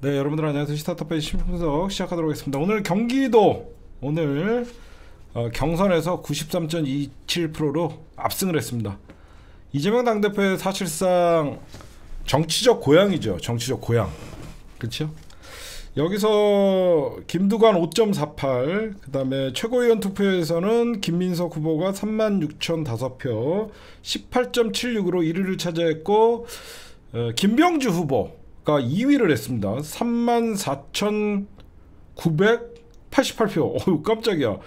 네, 여러분들 안녕하세요. 시사탑의 신분석 시작하도록 하겠습니다. 오늘 경기도 경선에서 93.27%로 압승을 했습니다. 이재명 당대표의 사실상 정치적 고향이죠. 정치적 고향. 그렇죠? 여기서 김두관 5.48, 그 다음에 최고위원 투표에서는 김민석 후보가 36,005표 18.76으로 1위를 차지했고, 김병주 후보가 2위를 했습니다. 34,988표. 어휴, 깜짝이야.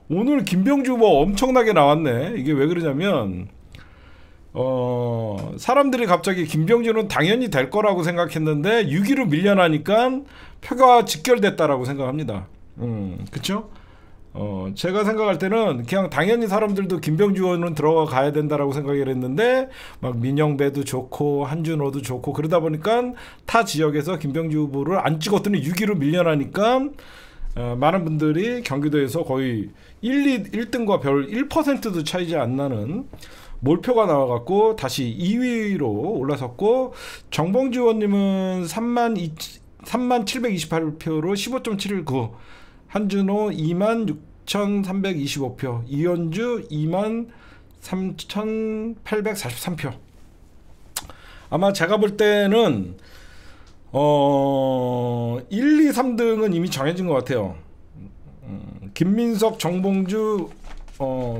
오늘 김병주 후보 엄청나게 나왔네. 이게 왜 그러냐면 사람들이 갑자기 김병주는 당연히 될 거라고 생각했는데 6위로 밀려나니까 표가 직결됐다라고 생각합니다. 그쵸? 제가 생각할 때는 그냥 당연히 사람들도 김병주 의원은 들어가야 된다라고 생각을 했는데 막 민영배도 좋고 한준호도 좋고 그러다 보니까 타 지역에서 김병주 후보를 안 찍었더니 6위로 밀려나니까 많은 분들이 경기도에서 거의 1등과 별 1%도 차이지 안 나는 몰표가 나와갖고 다시 2위로 올라섰고, 정봉주 의원님은 3728표로 15.79, 한준호 26,325표, 이현주 23,843표. 아마 제가 볼 때는 1, 2, 3등은 이미 정해진 것 같아요. 김민석, 정봉주,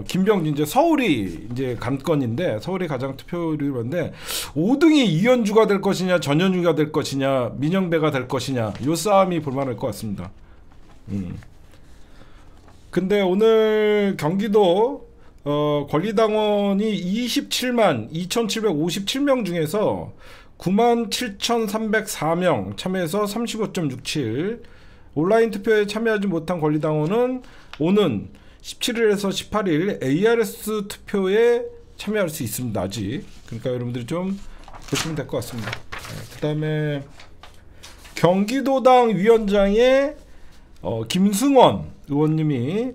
김병주, 이제 서울이 이제 관건인데, 서울이 가장 투표율이 그런데 5등이 이현주가 될 것이냐, 전현주가 될 것이냐, 민영배가 될 것이냐, 요 싸움이 볼만할 것 같습니다. 근데 오늘 경기도 권리당원이 27만 2,757명 중에서 97,304명 참여해서 35.67. 온라인 투표에 참여하지 못한 권리당원은 오는 17일에서 18일 ARS 투표에 참여할 수 있습니다. 아직. 그러니까 여러분들이 좀 보시면 될 것 같습니다. 그 다음에 경기도당 위원장에 김승원 의원님이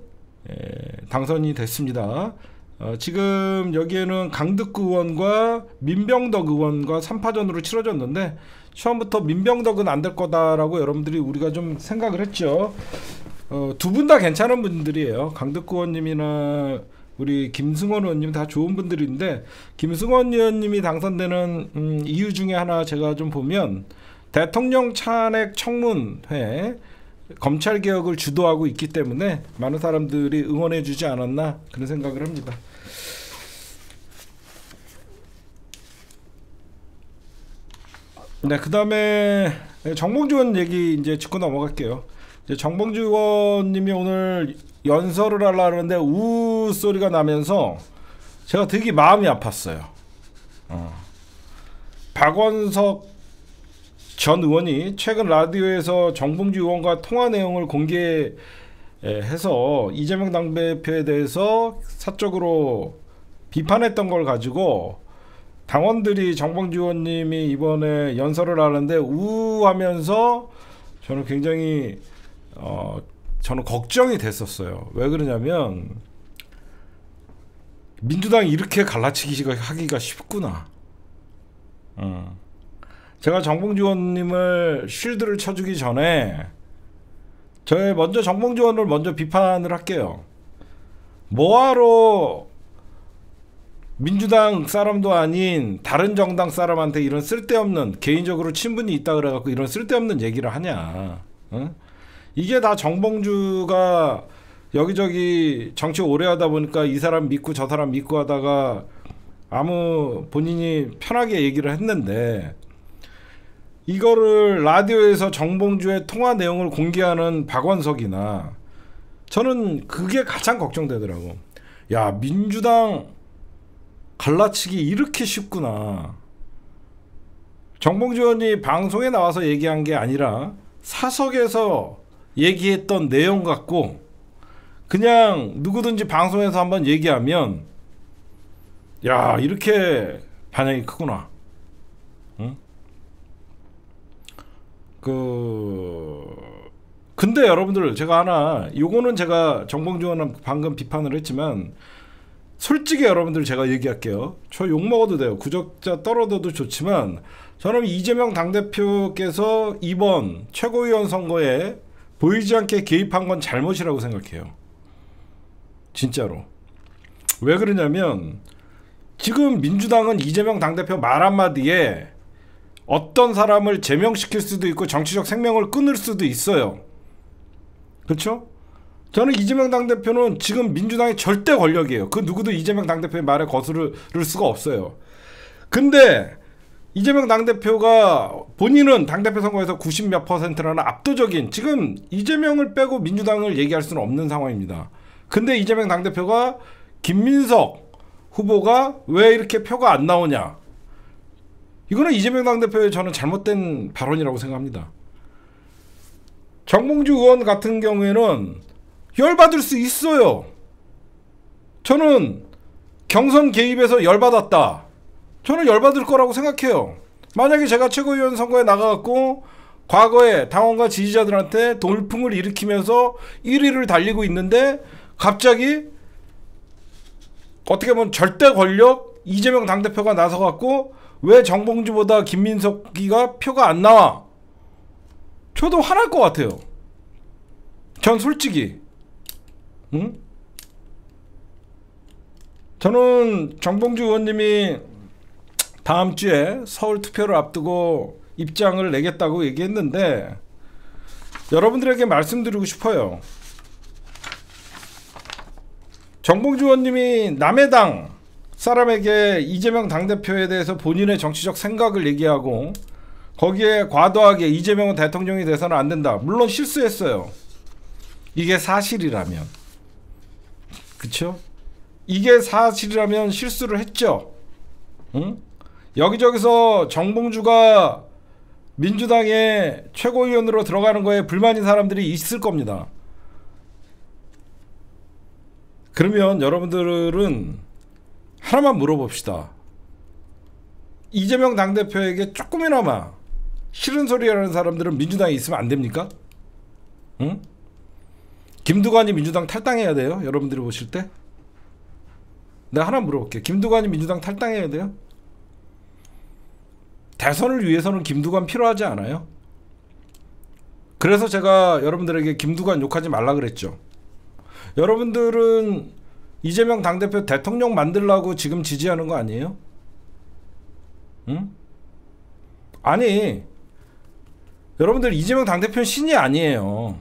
당선이 됐습니다. 지금 여기에는 강득구 의원과 민병덕 의원과 3파전으로 치러졌는데, 처음부터 민병덕은 안 될 거다라고 여러분들이 우리가 좀 생각을 했죠. 두 분 다 괜찮은 분들이에요. 강득구 의원님이나 우리 김승원 의원님 다 좋은 분들인데, 김승원 의원님이 당선되는 이유 중에 하나 제가 좀 보면, 대통령 탄핵 청문회 검찰개혁을 주도하고 있기 때문에 많은 사람들이 응원해 주지 않았나 그런 생각을 합니다. 네, 그 다음에 정봉주 의원 얘기 이제 짚고 넘어갈게요. 이제 정봉주 의원님이 오늘 연설을 하려는데 우 소리가 나면서 제가 되게 마음이 아팠어요. 박원석 전 의원이 최근 라디오에서 정봉주 의원과 통화 내용을 공개해서 이재명 당대표에 대해서 사적으로 비판했던 걸 가지고 당원들이 정봉주 의원님이 이번에 연설을 하는데 우하면서 저는 굉장히 저는 걱정이 됐었어요. 왜 그러냐면 민주당이 이렇게 갈라치기가 하기가 쉽구나. 제가 정봉주 의원님을 쉴드를 쳐주기 전에 먼저 정봉주 의원을 먼저 비판을 할게요. 뭐하러 민주당 사람도 아닌 다른 정당 사람한테 이런 쓸데없는, 개인적으로 친분이 있다 그래갖고 이런 쓸데없는 얘기를 하냐. 응? 이게 다 정봉주가 여기저기 정치 오래 하다 보니까 이 사람 믿고 저 사람 믿고 하다가 본인이 편하게 얘기를 했는데, 이거를 라디오에서 정봉주의 통화 내용을 공개하는 박원석이나, 저는 그게 가장 걱정되더라고. 야, 민주당 갈라치기 이렇게 쉽구나. 정봉주 의원이 방송에 나와서 얘기한 게 아니라 사석에서 얘기했던 내용 갖고 그냥 누구든지 방송에서 한번 얘기하면, 야, 이렇게 반향이 크구나. 응? 근데 여러분들, 제가 요거는 제가 정봉주 의원은 방금 비판을 했지만, 솔직히 여러분들 제가 얘기할게요. 저 욕먹어도 돼요. 구독자 떨어져도 좋지만 저는 이재명 당대표께서 이번 최고위원 선거에 보이지 않게 개입한 건 잘못이라고 생각해요. 진짜로. 왜 그러냐면 지금 민주당은 이재명 당대표 말 한마디에 어떤 사람을 제명시킬 수도 있고 정치적 생명을 끊을 수도 있어요. 그렇죠? 저는 이재명 당대표는 지금 민주당의 절대 권력이에요. 그 누구도 이재명 당대표의 말에 거스를 수가 없어요. 근데 이재명 당대표가 본인은 당대표 선거에서 90몇 %라는 압도적인, 지금 이재명을 빼고 민주당을 얘기할 수는 없는 상황입니다. 근데 이재명 당대표가 김민석 후보가 왜 이렇게 표가 안 나오냐, 이거는 이재명 당대표의 저는 잘못된 발언이라고 생각합니다. 정봉주 의원 같은 경우에는 열받을 수 있어요. 저는 경선 개입해서 열받았다, 저는 열받을 거라고 생각해요. 만약에 제가 최고위원 선거에 나가갖고 과거에 당원과 지지자들한테 돌풍을 일으키면서 1위를 달리고 있는데 갑자기 어떻게 보면 절대 권력 이재명 당대표가 나서갖고 왜 정봉주보다 김민석이가 표가 안 나와, 저도 화날 것 같아요. 전 솔직히 저는 정봉주 의원님이 다음 주에 서울 투표를 앞두고 입장을 내겠다고 얘기했는데 여러분들에게 말씀드리고 싶어요. 정봉주 의원님이 남의 당 사람에게 이재명 당대표에 대해서 본인의 정치적 생각을 얘기하고 거기에 과도하게 이재명은 대통령이 돼서는 안 된다, 물론 실수했어요. 이게 사실이라면, 그쵸? 이게 사실이라면 실수를 했죠. 응? 여기저기서 정봉주가 민주당의 최고위원으로 들어가는 거에 불만인 사람들이 있을 겁니다. 그러면 여러분들은 하나만 물어봅시다. 이재명 당대표에게 조금이나마 싫은 소리 하는 사람들은 민주당에 있으면 안 됩니까? 응? 김두관이 민주당 탈당해야 돼요? 여러분들이 보실 때? 내가 하나 물어볼게요. 김두관이 민주당 탈당해야 돼요? 대선을 위해서는 김두관 필요하지 않아요? 그래서 제가 여러분들에게 김두관 욕하지 말라 그랬죠. 여러분들은 이재명 당대표 대통령 만들라고 지금 지지하는 거 아니에요? 응? 아니, 여러분들 이재명 당대표는 신이 아니에요.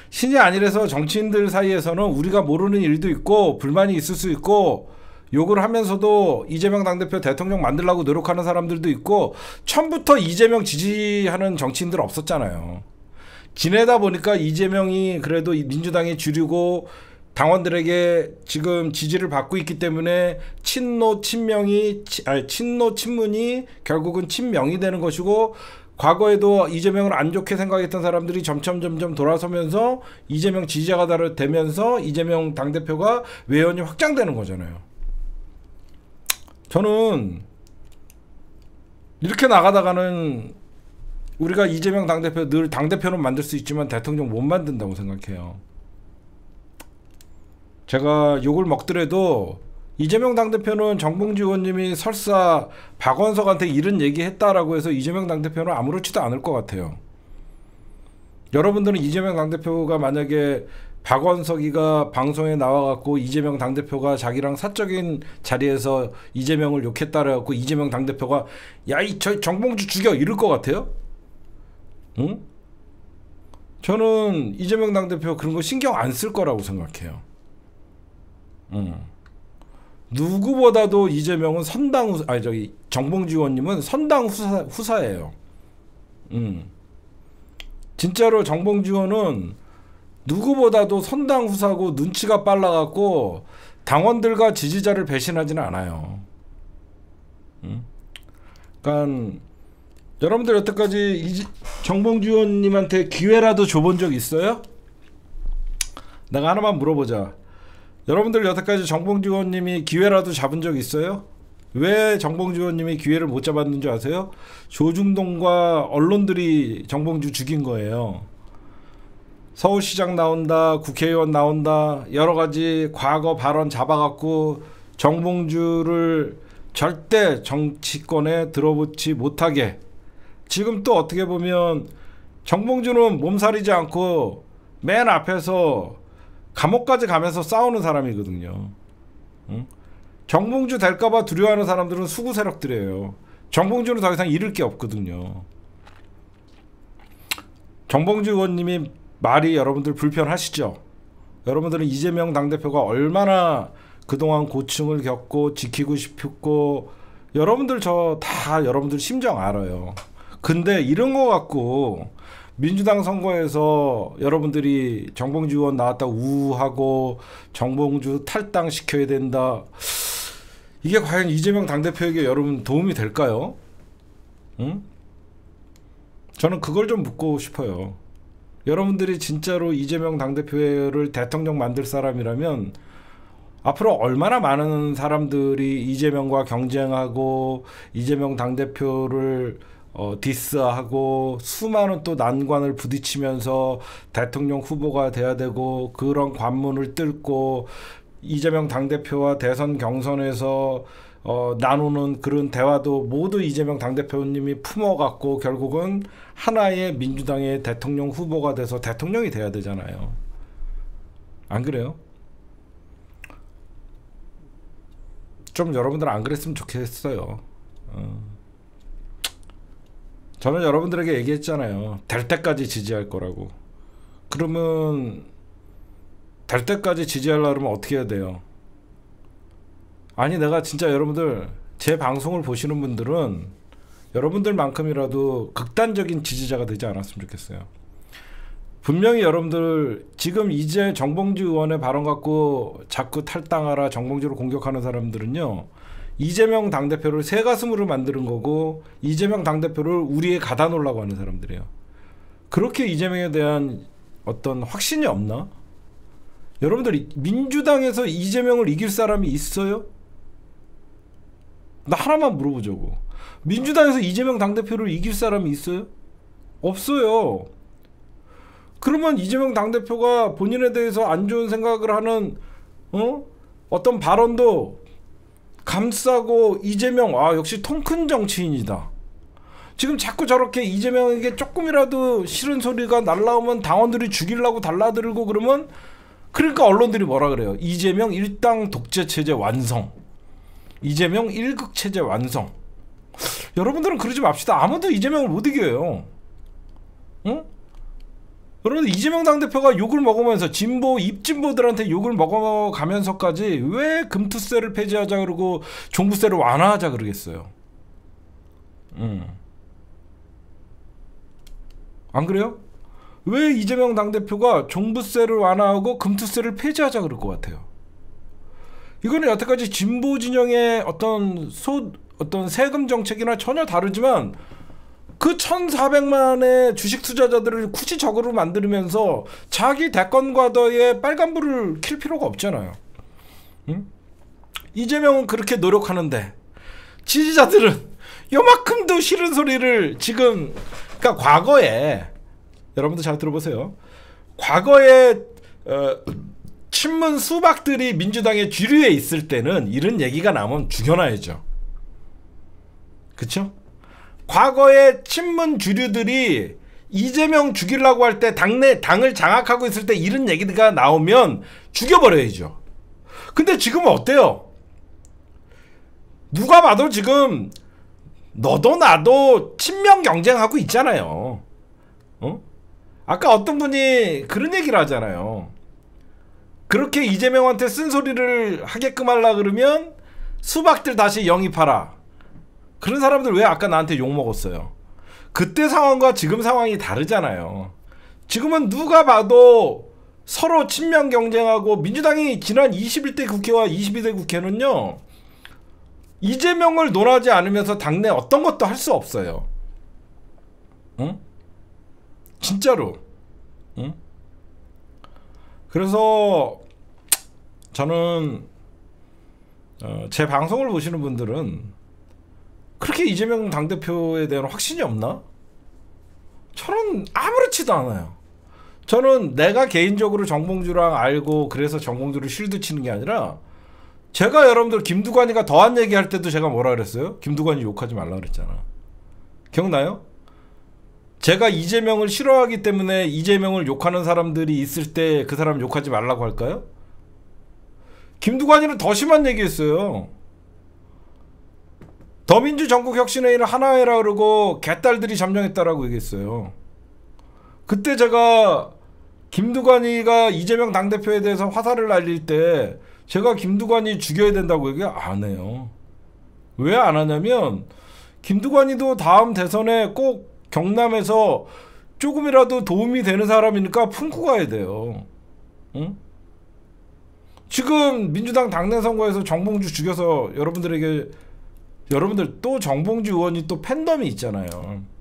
신이 아니라서 정치인들 사이에서는 우리가 모르는 일도 있고 불만이 있을 수 있고 욕을 하면서도 이재명 당대표 대통령 만들려고 노력하는 사람들도 있고, 처음부터 이재명 지지하는 정치인들 없었잖아요. 지내다 보니까 이재명이 그래도 민주당의 주류고 당원들에게 지금 지지를 받고 있기 때문에 친노 친문이 결국은 친명이 되는 것이고, 과거에도 이재명을 안 좋게 생각했던 사람들이 점점 돌아서면서 이재명 지지자가 되면서 이재명 당대표가 외연이 확장되는 거잖아요. 저는 이렇게 나가다가는 우리가 이재명 당대표, 늘 당대표는 만들 수 있지만 대통령 못 만든다고 생각해요. 제가 욕을 먹더라도 이재명 당대표는 정봉주 의원님이 설사 박원석한테 이런 얘기 했다라고 해서 이재명 당대표는 아무렇지도 않을 것 같아요. 여러분들은 이재명 당대표가 만약에 박원석이가 방송에 나와갖고 이재명 당대표가 자기랑 사적인 자리에서 이재명을 욕했다라고 이재명 당대표가 야, 저 정봉주 죽여 이럴 것 같아요? 응? 저는 이재명 당대표 그런 거 신경 안 쓸 거라고 생각해요. 누구보다도 이재명은 정봉주 의원님은 선당 후사예요. 진짜로 정봉주 의원은 누구보다도 선당 후사고 눈치가 빨라갖고 당원들과 지지자를 배신하지는 않아요. 그러니까 여러분들 여태까지 정봉주 의원님한테 기회라도 줘본 적 있어요? 내가 하나만 물어보자. 여러분들 여태까지 정봉주 의원님이 기회라도 잡은 적 있어요? 왜 정봉주 의원님이 기회를 못 잡았는지 아세요? 조중동과 언론들이 정봉주 죽인 거예요. 서울시장 나온다, 국회의원 나온다, 여러 가지 과거 발언 잡아갖고 정봉주를 절대 정치권에 들어붙지 못하게. 지금 또 어떻게 보면 정봉주는 몸살이지 않고 맨 앞에서 감옥까지 가면서 싸우는 사람이거든요. 응? 정봉주 될까봐 두려워하는 사람들은 수구 세력들이에요. 정봉주는 더 이상 잃을 게 없거든요. 정봉주 의원님이 말이 여러분들 불편하시죠? 여러분들은 이재명 당대표가 얼마나 그동안 고충을 겪고 지키고 싶었고, 여러분들 저 다 여러분들 심정 알아요. 근데 이런 거 갖고 민주당 선거에서 여러분들이 정봉주 의원 나왔다 우하고 정봉주 탈당시켜야 된다, 이게 과연 이재명 당대표에게 여러분 도움이 될까요? 응? 저는 그걸 좀 묻고 싶어요. 여러분들이 진짜로 이재명 당대표를 대통령 만들 사람이라면 앞으로 얼마나 많은 사람들이 이재명과 경쟁하고 이재명 당대표를 디스하고 수많은 또 난관을 부딪히면서 대통령 후보가 돼야 되고, 그런 관문을 뚫고 이재명 당대표와 대선 경선에서 나누는 그런 대화도 모두 이재명 당대표님이 품어갖고 결국은 하나의 민주당의 대통령 후보가 돼서 대통령이 돼야 되잖아요. 안 그래요? 좀 여러분들 안 그랬으면 좋겠어요. 저는 여러분들에게 얘기했잖아요. 될 때까지 지지할 거라고. 그러면 될 때까지 지지하려면 어떻게 해야 돼요? 아니, 내가 진짜 여러분들 제 방송을 보시는 분들은 여러분들만큼이라도 극단적인 지지자가 되지 않았으면 좋겠어요. 분명히 여러분들 지금 이제 정봉주 의원의 발언 갖고 자꾸 탈당하라, 정봉주를 공격하는 사람들은요, 이재명 당대표를 새 가슴으로 만드는 거고 이재명 당대표를 우리에 가다 놓으려고 하는 사람들이에요. 그렇게 이재명에 대한 어떤 확신이 없나? 여러분들 민주당에서 이재명을 이길 사람이 있어요? 나 하나만 물어보자고. 민주당에서 이재명 당대표를 이길 사람이 있어요? 없어요. 그러면 이재명 당대표가 본인에 대해서 안 좋은 생각을 하는 어떤 발언도 감싸고 이재명, 역시 통 큰 정치인이다. 지금 자꾸 저렇게 이재명에게 조금이라도 싫은 소리가 날라오면 당원들이 죽이려고 달라들고 그러면, 그러니까 언론들이 뭐라 그래요? 이재명 일당 독재 체제 완성, 이재명 일극 체제 완성. 여러분들은 그러지 맙시다. 아무도 이재명을 못 이겨요. 응? 여러분들 이재명 당대표가 욕을 먹으면서 진보 입진보들한테 욕을 먹어가면서까지 왜 금투세를 폐지하자 그러고 종부세를 완화하자 그러겠어요? 안 그래요? 왜 이재명 당대표가 종부세를 완화하고 금투세를 폐지하자 그럴 것 같아요? 이거는 여태까지 진보 진영의 어떤 세금 정책이나 전혀 다르지만, 그 1,400만의 주식 투자자들을 굳이 적으로 만들면서 자기 대권 과도에 빨간불을 킬 필요가 없잖아요. 응? 이재명은 그렇게 노력하는데 지지자들은 요만큼도 싫은 소리를 지금, 그러니까 과거에 여러분들 잘 들어보세요. 과거에 친문 수박들이 민주당의 주류에 있을 때는 이런 얘기가 나오면 죽여놔야죠. 그쵸? 과거에 친문 주류들이 이재명 죽이려고 할 때 당을 장악하고 있을 때 이런 얘기가 나오면 죽여버려야죠. 근데 지금은 어때요? 누가 봐도 지금 너도 나도 친명 경쟁하고 있잖아요. 아까 어떤 분이 그런 얘기를 하잖아요. 그렇게 이재명한테 쓴소리를 하게끔 하려 그러면 수박들 다시 영입하라. 그런 사람들 왜 아까 나한테 욕먹었어요? 그때 상황과 지금 상황이 다르잖아요. 지금은 누가 봐도 서로 친명 경쟁하고, 민주당이 지난 21대 국회와 22대 국회는요, 이재명을 논하지 않으면서 당내 어떤 것도 할 수 없어요. 응? 진짜로. 응? 그래서 저는 제 방송을 보시는 분들은 그렇게 이재명 당대표에 대한 확신이 없나? 저는 아무렇지도 않아요. 저는 내가 개인적으로 정봉주랑 알고 그래서 정봉주를 실드 치는 게 아니라 제가 여러분들 김두관이가 더한 얘기할 때도 제가 뭐라 그랬어요? 김두관이 욕하지 말라 그랬잖아. 기억나요? 제가 이재명을 싫어하기 때문에 이재명을 욕하는 사람들이 있을 때 그 사람 욕하지 말라고 할까요? 김두관이는 더 심한 얘기했어요. 더민주 전국혁신회의를 하나회라 그러고 개딸들이 점령했다라고 얘기했어요. 그때 제가 김두관이가 이재명 당대표에 대해서 화살을 날릴 때 제가 김두관이 죽여야 된다고 얘기 안 해요. 왜 안 하냐면 김두관이도 다음 대선에 꼭 경남에서 조금이라도 도움이 되는 사람이니까 품고 가야 돼요. 응? 지금 민주당 당내 선거에서 정봉주 죽여서 여러분들 또 정봉주 의원이 또 팬덤이 있잖아요.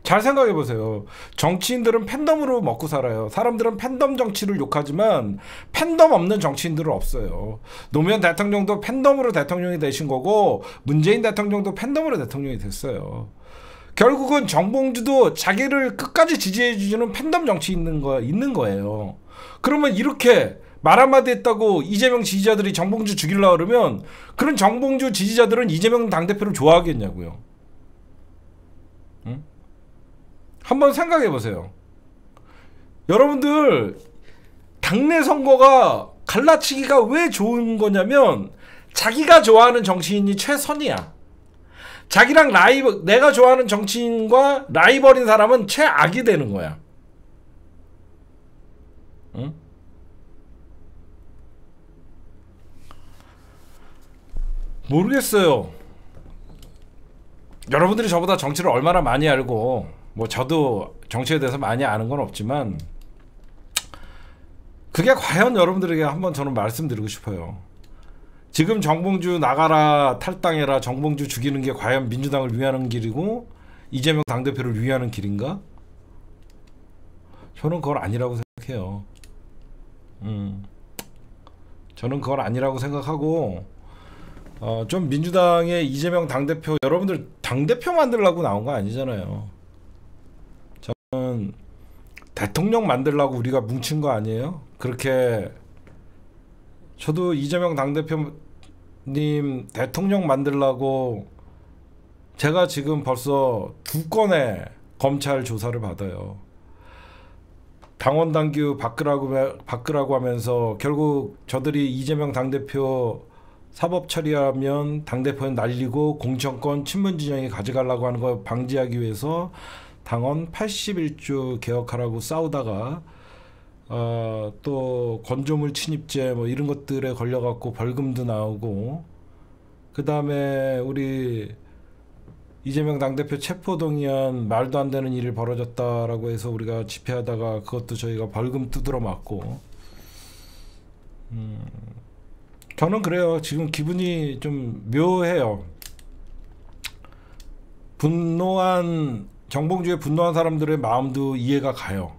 잘 생각해 보세요. 정치인들은 팬덤으로 먹고 살아요. 사람들은 팬덤 정치를 욕하지만 팬덤 없는 정치인들은 없어요. 노무현 대통령도 팬덤으로 대통령이 되신 거고 문재인 대통령도 팬덤으로 대통령이 됐어요. 결국은 정봉주도 자기를 끝까지 지지해 주는 팬덤 정치 있는 거예요. 그러면 이렇게 말 한마디 했다고 이재명 지지자들이 정봉주 죽이려고 그러면 그런 정봉주 지지자들은 이재명 당대표를 좋아하겠냐고요. 응? 한번 생각해 보세요. 여러분들 당내 선거가 갈라치기가 왜 좋은 거냐면 자기가 좋아하는 정치인이 최선이야. 자기랑 내가 좋아하는 정치인과 라이벌인 사람은 최악이 되는 거야. 응? 모르겠어요. 여러분들이 저보다 정치를 얼마나 많이 알고 뭐 저도 정치에 대해서 많이 아는 건 없지만 그게 과연 여러분들에게 한번 저는 말씀드리고 싶어요. 지금 정봉주 나가라 탈당해라 정봉주 죽이는 게 과연 민주당을 위하는 길이고 이재명 당대표를 위하는 길인가? 저는 그건 아니라고 생각해요. 저는 그건 아니라고 생각하고 좀 민주당의 이재명 당대표 여러분들 당대표 만들려고 나온 거 아니잖아요. 저는 대통령 만들려고 우리가 뭉친 거 아니에요? 그렇게 저도 이재명 당대표님 대통령 만들려고 제가 지금 벌써 2건의 검찰 조사를 받아요. 당원 당규 바꾸라고 하면서 결국 저들이 이재명 당대표 사법 처리하면 당대표는 날리고 공천권 친문진영이 가져가려고 하는 걸 방지하기 위해서 당원 81조 개혁하라고 싸우다가 또 건조물 침입죄 뭐 이런 것들에 걸려갖고 벌금도 나오고 그 다음에 우리 이재명 당대표 체포동의안 말도 안 되는 일이 벌어졌다라고 해서 우리가 집회하다가 그것도 저희가 벌금 두드러 맞고 저는 그래요. 지금 기분이 좀 묘해요. 정봉주에 분노한 사람들의 마음도 이해가 가요.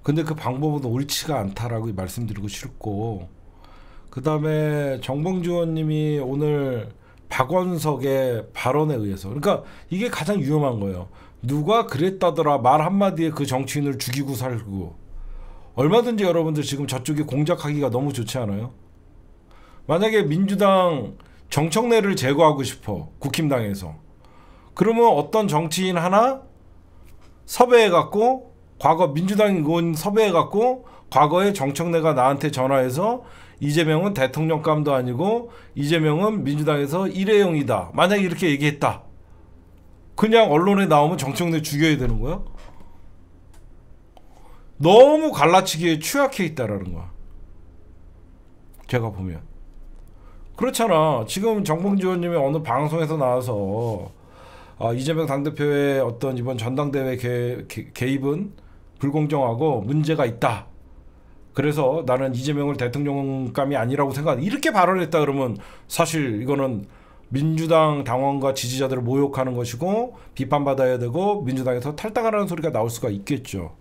근데 그 방법은 옳지가 않다라고 말씀드리고 싶고 그 다음에 정봉주 의원님이 오늘 박원석의 발언에 의해서 그러니까 이게 가장 위험한 거예요. 누가 그랬다더라 말 한마디에 그 정치인을 죽이고 살고 얼마든지 여러분들 지금 저쪽이 공작하기가 너무 좋지 않아요? 만약에 민주당 정청래를 제거하고 싶어 국힘당에서 그러면 어떤 정치인 하나 섭외해갖고 과거 민주당 의원 섭외해갖고 과거에 정청래가 나한테 전화해서 이재명은 대통령감도 아니고 이재명은 민주당에서 일회용이다. 만약에 이렇게 얘기했다. 그냥 언론에 나오면 정청래 죽여야 되는 거야? 너무 갈라치기에 취약해 있다라는 거야. 제가 보면. 그렇잖아. 지금 정봉주 의원님이 어느 방송에서 나와서 이재명 당대표의 어떤 이번 전당대회 개입은 불공정하고 문제가 있다. 그래서 나는 이재명을 대통령감이 아니라고 생각한다. 이렇게 발언했다 그러면 사실 이거는 민주당 당원과 지지자들을 모욕하는 것이고 비판받아야 되고 민주당에서 탈당하라는 소리가 나올 수가 있겠죠.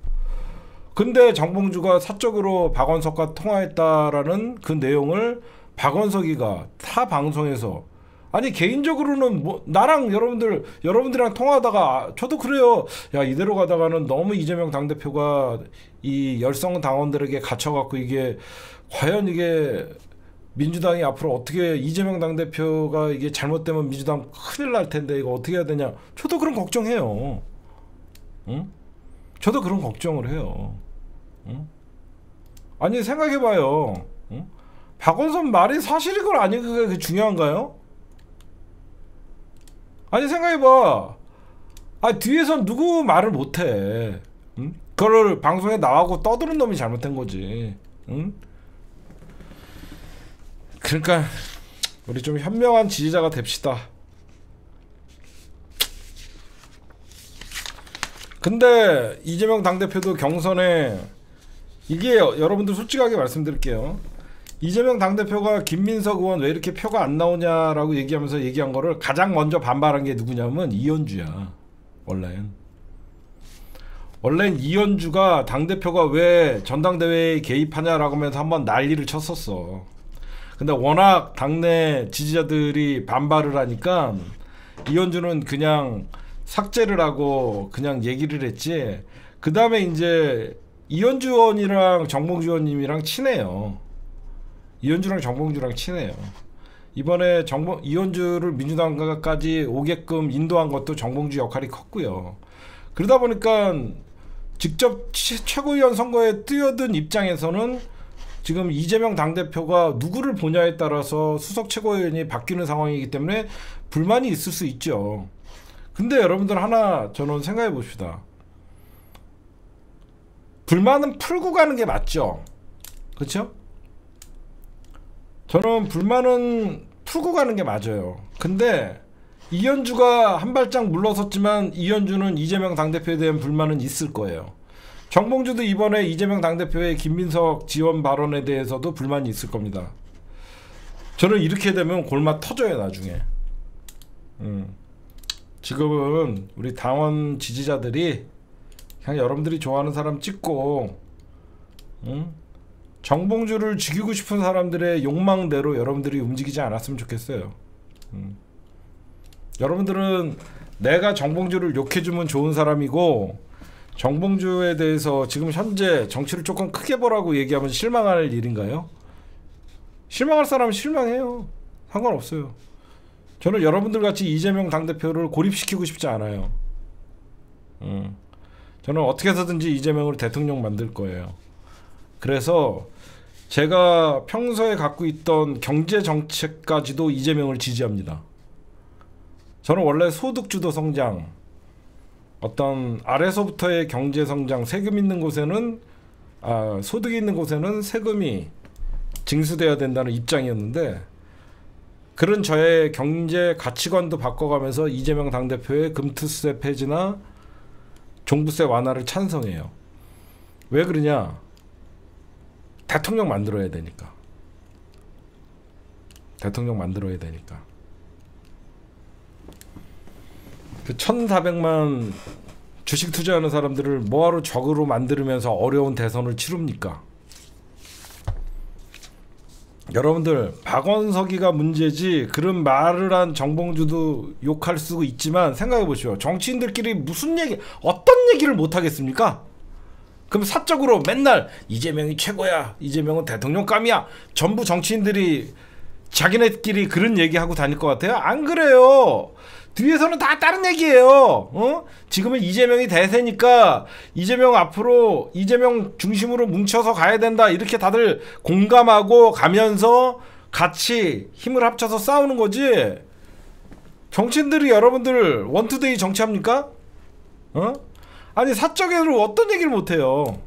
근데 정봉주가 사적으로 박원석과 통화했다라는 그 내용을 박원석이가 타 방송에서 아니 개인적으로는 뭐 나랑 여러분들이랑 통화하다가 저도 그래요. 야 이대로 가다가는 너무 이재명 당대표가 이 열성 당원들에게 갇혀갖고 이게 과연 이게 민주당이 앞으로 어떻게 이재명 당대표가 이게 잘못되면 민주당 큰일 날 텐데 이거 어떻게 해야 되냐. 저도 그런 걱정해요. 응? 저도 그런 걱정을 해요. 응? 아니 생각해봐요. 응? 박원순 말이 사실이건 아니건 그게 중요한가요? 아니 생각해봐. 아 뒤에선 누구 말을 못해. 응? 그걸 방송에 나가고 떠드는 놈이 잘못된 거지. 응? 그러니까 우리 좀 현명한 지지자가 됩시다. 근데 이재명 당대표도 경선에 이게 여러분들 솔직하게 말씀드릴게요. 이재명 당대표가 김민석 의원 왜 이렇게 표가 안 나오냐라고 얘기하면서 얘기한 거를 가장 먼저 반발한 게 누구냐면 이현주야. 원래는 이현주가 당대표가 왜 전당대회에 개입하냐라고 하면서 한번 난리를 쳤었어. 근데 워낙 당내 지지자들이 반발을 하니까 이현주는 그냥 삭제를 하고 그냥 얘기를 했지. 그 다음에 이제 이현주 의원이랑 정봉주 의원님이랑 친해요. 이현주랑 정봉주랑 친해요. 이번에 이현주를 민주당까지 오게끔 인도한 것도 정봉주 역할이 컸고요. 그러다 보니까 직접 최고위원 선거에 뛰어든 입장에서는 지금 이재명 당대표가 누구를 보냐에 따라서 수석 최고위원이 바뀌는 상황이기 때문에 불만이 있을 수 있죠. 근데 여러분들 하나 저는 생각해 봅시다. 불만은 풀고 가는 게 맞죠. 그렇죠? 저는 불만은 풀고 가는 게 맞아요. 근데 이현주가 한 발짝 물러섰지만 이현주는 이재명 당대표에 대한 불만은 있을 거예요. 정봉주도 이번에 이재명 당대표의 김민석 지원 발언에 대해서도 불만이 있을 겁니다. 저는 이렇게 되면 골마 터져요 나중에. 지금은 우리 당원 지지자들이 그냥 여러분들이 좋아하는 사람 찍고 정봉주를 죽이고 싶은 사람들의 욕망대로 여러분들이 움직이지 않았으면 좋겠어요. 여러분들은 내가 정봉주를 욕해주면 좋은 사람이고 정봉주에 대해서 지금 현재 정치를 조금 크게 보라고 얘기하면 실망할 일인가요? 실망할 사람은 실망해요. 상관없어요. 저는 여러분들 같이 이재명 당대표를 고립시키고 싶지 않아요. 저는 어떻게 해서든지 이재명을 대통령 만들 거예요. 그래서 제가 평소에 갖고 있던 경제 정책까지도 이재명을 지지합니다. 저는 원래 소득주도 성장, 어떤 아래서부터의 경제 성장, 세금 있는 곳에는 소득이 있는 곳에는 세금이 징수돼야 된다는 입장이었는데 그런 저의 경제 가치관도 바꿔가면서 이재명 당대표의 금투세 폐지나 종부세 완화를 찬성해요. 왜 그러냐? 대통령 만들어야 되니까. 대통령 만들어야 되니까. 그 1,400만 주식 투자하는 사람들을 뭐하러 적으로 만들면서 어려운 대선을 치릅니까? 여러분들 박원석이가 문제지 그런 말을 한 정봉주도 욕할 수 있지만 생각해 보시오. 정치인들끼리 무슨 얘기 어떤 얘기를 못 하겠습니까? 그럼 사적으로 맨날 이재명이 최고야, 이재명은 대통령감이야, 전부 정치인들이 자기네끼리 그런 얘기하고 다닐 것 같아요? 안 그래요. 뒤에서는 다 다른 얘기예요. 지금은 이재명이 대세니까 이재명 앞으로 이재명 중심으로 뭉쳐서 가야 된다 이렇게 다들 공감하고 가면서 같이 힘을 합쳐서 싸우는 거지. 정치인들이 여러분들 원투데이 정치합니까? 아니 사적으로 어떤 얘기를 못해요.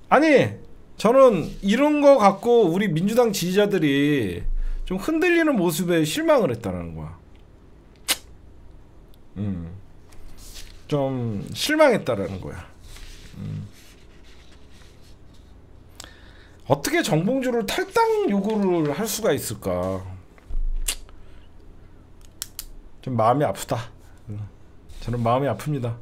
아니 저는 이런 거 갖고 우리 민주당 지지자들이 좀 흔들리는 모습에 실망을 했다는 거야. 좀 실망했다라는 거야. 어떻게 정봉주를 탈당 요구를 할 수가 있을까? 좀 마음이 아프다. 저는 마음이 아픕니다.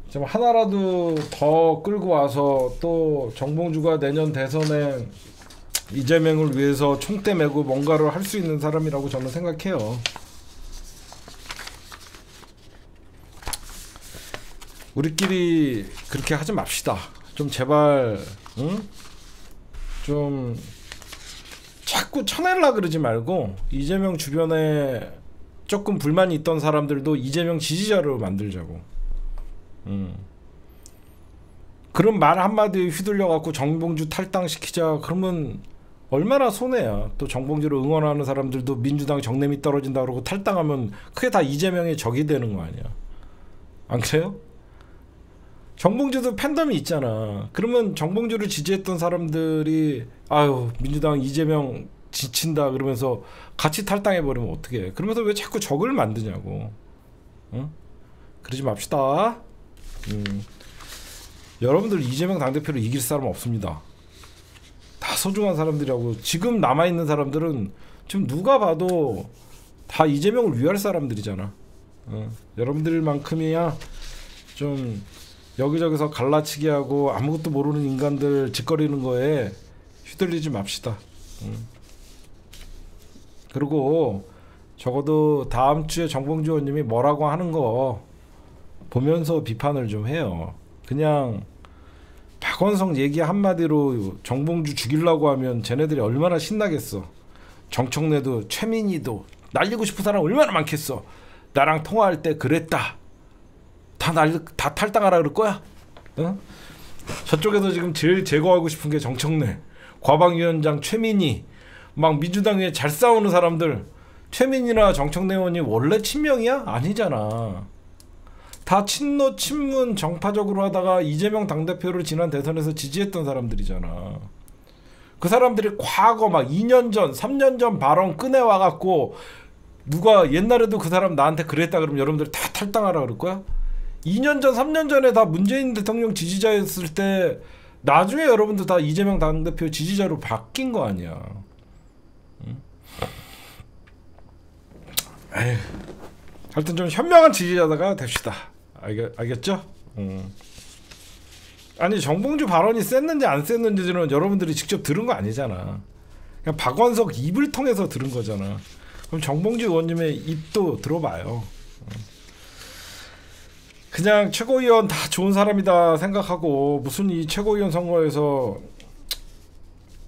좀 하나라도 더 끌고 와서 또 정봉주가 내년 대선에 이재명을 위해서 총대 메고 뭔가를 할 수 있는 사람이라고 저는 생각해요. 우리끼리 그렇게 하지 맙시다. 좀 제발, 응? 좀 자꾸 쳐내려 그러지 말고 이재명 주변에 조금 불만이 있던 사람들도 이재명 지지자로 만들자고. 그런 말 한마디에 휘둘려 갖고 정봉주 탈당시키자 그러면 얼마나 손해야. 또 정봉주를 응원하는 사람들도 민주당 정내미 떨어진다 그러고 탈당하면 그게 다 이재명의 적이 되는 거 아니야. 안 그래요? 정봉주도 팬덤이 있잖아. 그러면 정봉주를 지지했던 사람들이 아유 민주당 이재명 지친다 그러면서 같이 탈당해버리면 어떡해. 그러면서 왜 자꾸 적을 만드냐고. 응? 그러지 맙시다. 여러분들 이재명 당대표를 이길 사람 없습니다. 다 소중한 사람들이라고. 지금 남아있는 사람들은 지금 누가 봐도 다 이재명을 위할 사람들이잖아. 여러분들만큼이야 좀 여기저기서 갈라치기 하고 아무것도 모르는 인간들 짓거리는 거에 휘둘리지 맙시다. 그리고 적어도 다음 주에 정봉주 의원님이 뭐라고 하는 거 보면서 비판을 좀 해요. 그냥 박원석 얘기 한마디로 정봉주 죽이려고 하면 쟤네들이 얼마나 신나겠어. 정청래도 최민희도 날리고 싶은 사람 얼마나 많겠어. 나랑 통화할 때 그랬다. 다 탈당하라 그럴 거야? 어? 저쪽에서 지금 제일 제거하고 싶은 게 정청래, 과방위원장 최민희, 막 민주당에 잘 싸우는 사람들. 최민희나 정청래 의원이 원래 친명이야? 아니잖아. 다 친노 친문 정파적으로 하다가 이재명 당대표를 지난 대선에서 지지했던 사람들이잖아. 그 사람들이 과거 막 2년 전 3년 전 발언 꺼내와갖고 누가 옛날에도 그 사람 나한테 그랬다 그러면 여러분들 다 탈당하라 그럴 거야? 2년 전 3년 전에 다 문재인 대통령 지지자였을 때 나중에 여러분들 다 이재명 당대표 지지자로 바뀐 거 아니야. 응? 에휴, 하여튼 좀 현명한 지지자가 됩시다. 알겠죠? 아니 정봉주 발언이 셌는지 안 셌는지는 여러분들이 직접 들은 거 아니잖아. 그냥 박원석 입을 통해서 들은 거잖아. 그럼 정봉주 의원님의 입도 들어봐요. 그냥 최고위원 다 좋은 사람이다 생각하고 무슨 이 최고위원 선거에서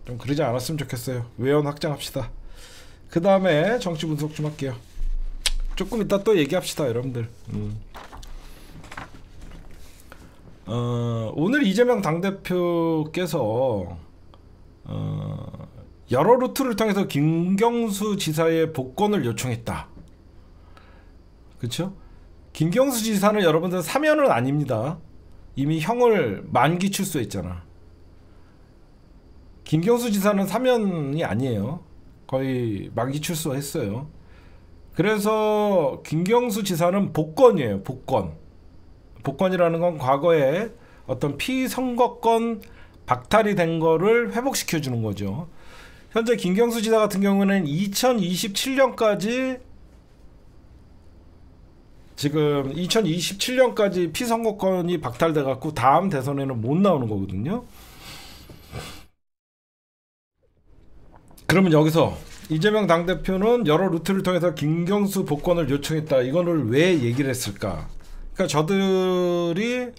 좀 그러지 않았으면 좋겠어요. 외연 확장합시다. 그 다음에 정치 분석 좀 할게요. 조금 이따 또 얘기합시다 여러분들. 오늘 이재명 당대표께서 여러 루트를 통해서 김경수 지사의 복권을 요청했다. 그렇죠? 김경수 지사는 여러분들 사면은 아닙니다. 이미 형을 만기 출소했잖아. 김경수 지사는 사면이 아니에요. 거의 만기 출소했어요. 그래서 김경수 지사는 복권이에요. 복권. 복권이라는 건 과거에 어떤 피선거권 박탈이 된 거를 회복시켜 주는 거죠. 현재 김경수 지사 같은 경우는 2027년까지 지금 2027년까지 피선거권이 박탈돼 갖고 다음 대선에는 못 나오는 거거든요. 그러면 여기서 이재명 당대표는 여러 루트를 통해서 김경수 복권을 요청했다. 이거를 왜 얘기를 했을까? 그러니까 저들이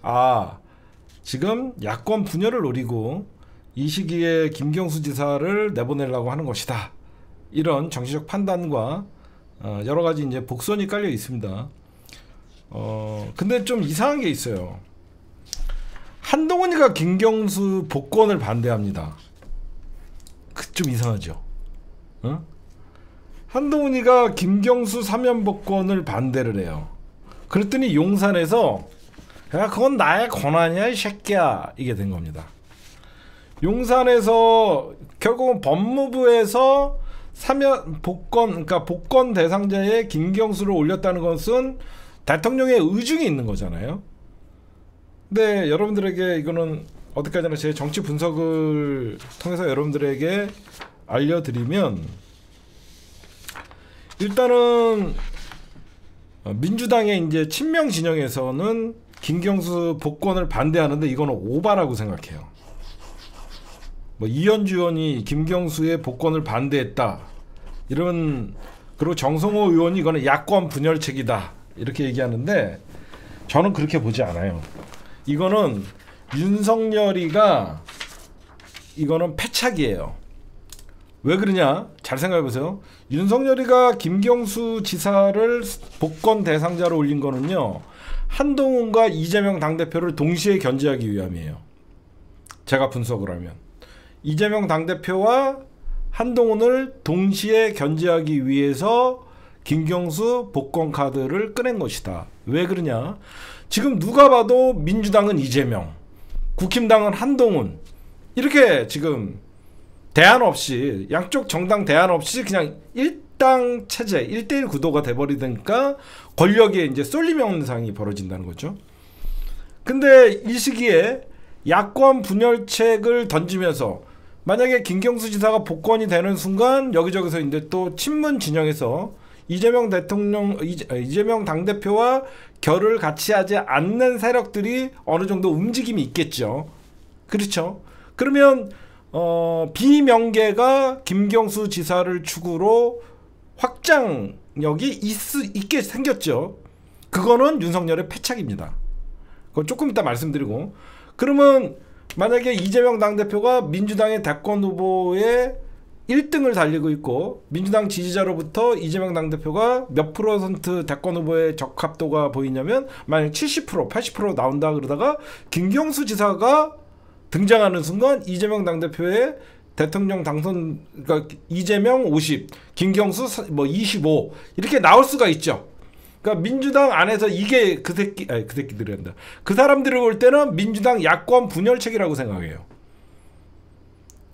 지금 야권 분열을 노리고 이 시기에 김경수 지사를 내보내려고 하는 것이다. 이런 정치적 판단과 여러 가지 이제 복선이 깔려 있습니다. 근데 좀 이상한 게 있어요. 한동훈이가 김경수 복권을 반대합니다. 좀 이상하죠. 어? 한동훈이가 김경수 사면 복권을 반대를 해요. 그랬더니 용산에서 야 그건 나의 권한이야 이 새끼야 이게 된 겁니다. 용산에서 결국은 법무부에서 사면 복권 그러니까 복권 대상자에 김경수를 올렸다는 것은 대통령의 의중이 있는 거잖아요. 근데 여러분들에게 이거는 어디까지나 제 정치 분석을 통해서 여러분들에게 알려드리면 일단은 민주당의 이제 친명 진영에서는 김경수 복권을 반대하는데 이거는 오바라고 생각해요. 뭐 이현주 의원이 김경수의 복권을 반대했다 이런, 그리고 정성호 의원이 이거는 야권 분열책이다 이렇게 얘기하는데 저는 그렇게 보지 않아요. 이거는 윤석열이가 이거는 패착이에요. 왜 그러냐? 잘 생각해 보세요. 윤석열이가 김경수 지사를 복권 대상자로 올린 거는요, 한동훈과 이재명 당대표를 동시에 견제하기 위함이에요. 제가 분석을 하면 이재명 당대표와 한동훈을 동시에 견제하기 위해서 김경수 복권 카드를 꺼낸 것이다. 왜 그러냐? 지금 누가 봐도 민주당은 이재명, 국힘당은 한동훈, 이렇게 지금 대안 없이, 양쪽 정당 대안 없이 그냥 일당 체제, 1대1 구도가 돼버리니까 권력에 이제 쏠림 현상이 벌어진다는 거죠. 근데 이 시기에 야권 분열책을 던지면서 만약에 김경수 지사가 복권이 되는 순간 여기저기서 이제 또 친문 진영에서 이재명 대통령, 이재명 당대표와 결을 같이 하지 않는 세력들이 어느 정도 움직임이 있겠죠. 그렇죠. 그러면 비명계가 김경수 지사를 축으로 확장력이 있게 생겼죠. 그거는 윤석열의 패착입니다. 그건 조금 이따 말씀드리고, 그러면 만약에 이재명 당대표가 민주당의 대권 후보에 1등을 달리고 있고 민주당 지지자로부터 이재명 당대표가 몇 % 대권 후보의 적합도가 보이냐면 만약 70%, 80% 나온다 그러다가 김경수 지사가 등장하는 순간 이재명 당대표의 대통령 당선, 그러니까 이재명 50, 김경수 뭐 25 이렇게 나올 수가 있죠. 그러니까 민주당 안에서 이게 그 새끼들이 한다. 그 사람들을 볼 때는 민주당 야권 분열책이라고 생각해요.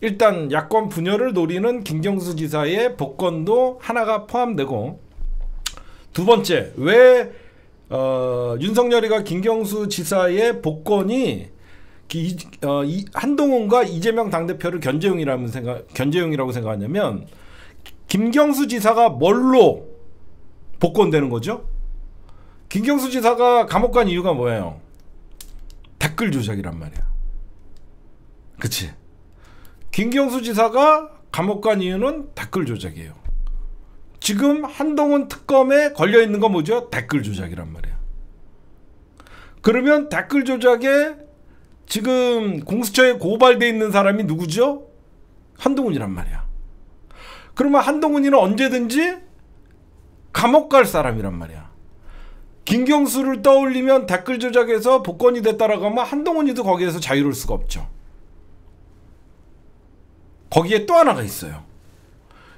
일단 야권 분열을 노리는 김경수 지사의 복권도 하나가 포함되고, 두 번째, 왜 윤석열이가 김경수 지사의 복권이 한동훈과 이재명 당대표를 견제용이라고 생각하냐면, 김경수 지사가 뭘로 복권되는 거죠? 김경수 지사가 감옥 간 이유가 뭐예요? 댓글 조작이란 말이야. 그치? 김경수 지사가 감옥 간 이유는 댓글 조작이에요. 지금 한동훈 특검에 걸려있는 건 뭐죠? 댓글 조작이란 말이야. 그러면 댓글 조작에 지금 공수처에 고발돼 있는 사람이 누구죠? 한동훈이란 말이야. 그러면 한동훈이는 언제든지 감옥 갈 사람이란 말이야. 김경수를 떠올리면 댓글 조작에서 복권이 됐다라고 하면 한동훈이도 거기에서 자유로울 수가 없죠. 거기에 또 하나가 있어요.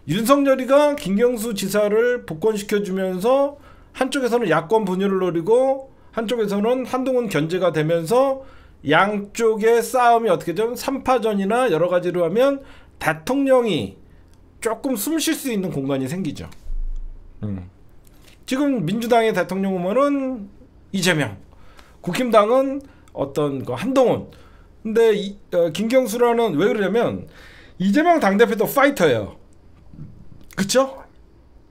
윤석열이가 김경수 지사를 복권시켜주면서 한쪽에서는 야권 분열을 노리고 한쪽에서는 한동훈 견제가 되면서 양쪽의 싸움이 어떻게 좀 3파전이나 여러 가지로 하면 대통령이 조금 숨 쉴 수 있는 공간이 생기죠. 지금 민주당의 대통령 후보는 이재명, 국힘당은 어떤 그 한동훈. 근데 김경수라는, 왜 그러냐면 이재명 당대표도 파이터예요. 그쵸?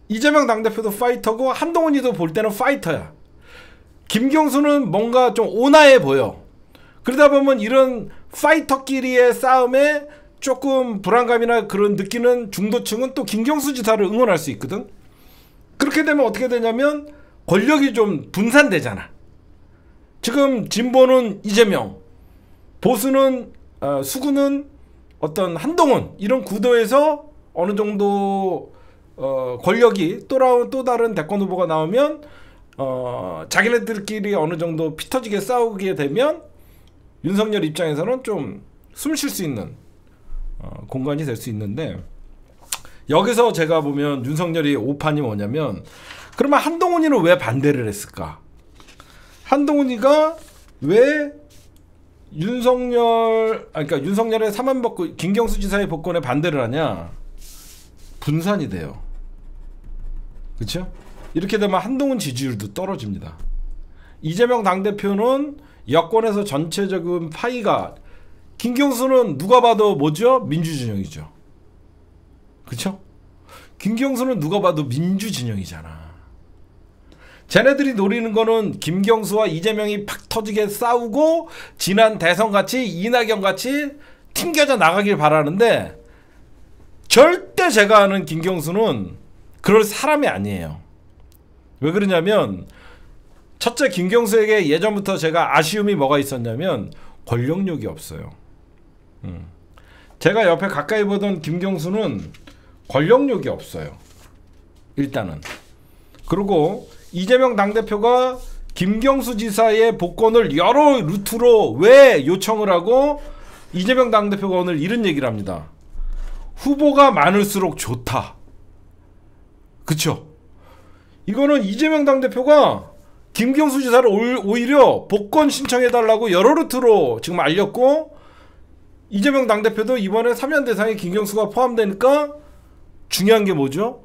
이재명 당대표도 파이터고 한동훈이도 볼 때는 파이터야. 김경수는 뭔가 좀 온화해 보여. 그러다 보면 이런 파이터끼리의 싸움에 조금 불안감이나 그런 느끼는 중도층은 또 김경수 지사를 응원할 수 있거든. 그렇게 되면 어떻게 되냐면 권력이 좀 분산되잖아. 지금 진보는 이재명, 보수는 수구는 어떤 한동훈, 이런 구도에서 어느 정도 권력이 또 다른 대권 후보가 나오면 자기네들끼리 어느 정도 피 터지게 싸우게 되면 윤석열 입장에서는 좀 숨 쉴 수 있는 공간이 될 수 있는데, 여기서 제가 보면 윤석열이 오판이 뭐냐면, 그러면 한동훈이는 왜 반대를 했을까? 한동훈이가 왜 그러니까 윤석열의 사면복권, 김경수 지사의 복권에 반대를 하냐? 분산이 돼요. 그렇죠? 이렇게 되면 한동훈 지지율도 떨어집니다. 이재명 당대표는 여권에서 전체적인 파이가, 김경수는 누가 봐도 뭐죠? 민주진영이죠. 그렇죠? 김경수는 누가 봐도 민주진영이잖아. 쟤네들이 노리는 거는 김경수와 이재명이 팍 터지게 싸우고 지난 대선같이 이낙연같이 튕겨져 나가길 바라는데 절대 제가 아는 김경수는 그럴 사람이 아니에요. 왜 그러냐면 첫째, 김경수에게 예전부터 제가 아쉬움이 뭐가 있었냐면 권력욕이 없어요. 제가 옆에 가까이 보던 김경수는 권력욕이 없어요. 일단은. 그리고 이재명 당대표가 김경수 지사의 복권을 여러 루트로 왜 요청을 하고 이재명 당대표가 오늘 이런 얘기를 합니다. 후보가 많을수록 좋다. 그쵸? 이거는 이재명 당대표가 김경수 지사를 오히려 복권 신청해달라고 여러 루트로 지금 알렸고, 이재명 당대표도 이번에 3연 대상에 김경수가 포함되니까 중요한 게 뭐죠?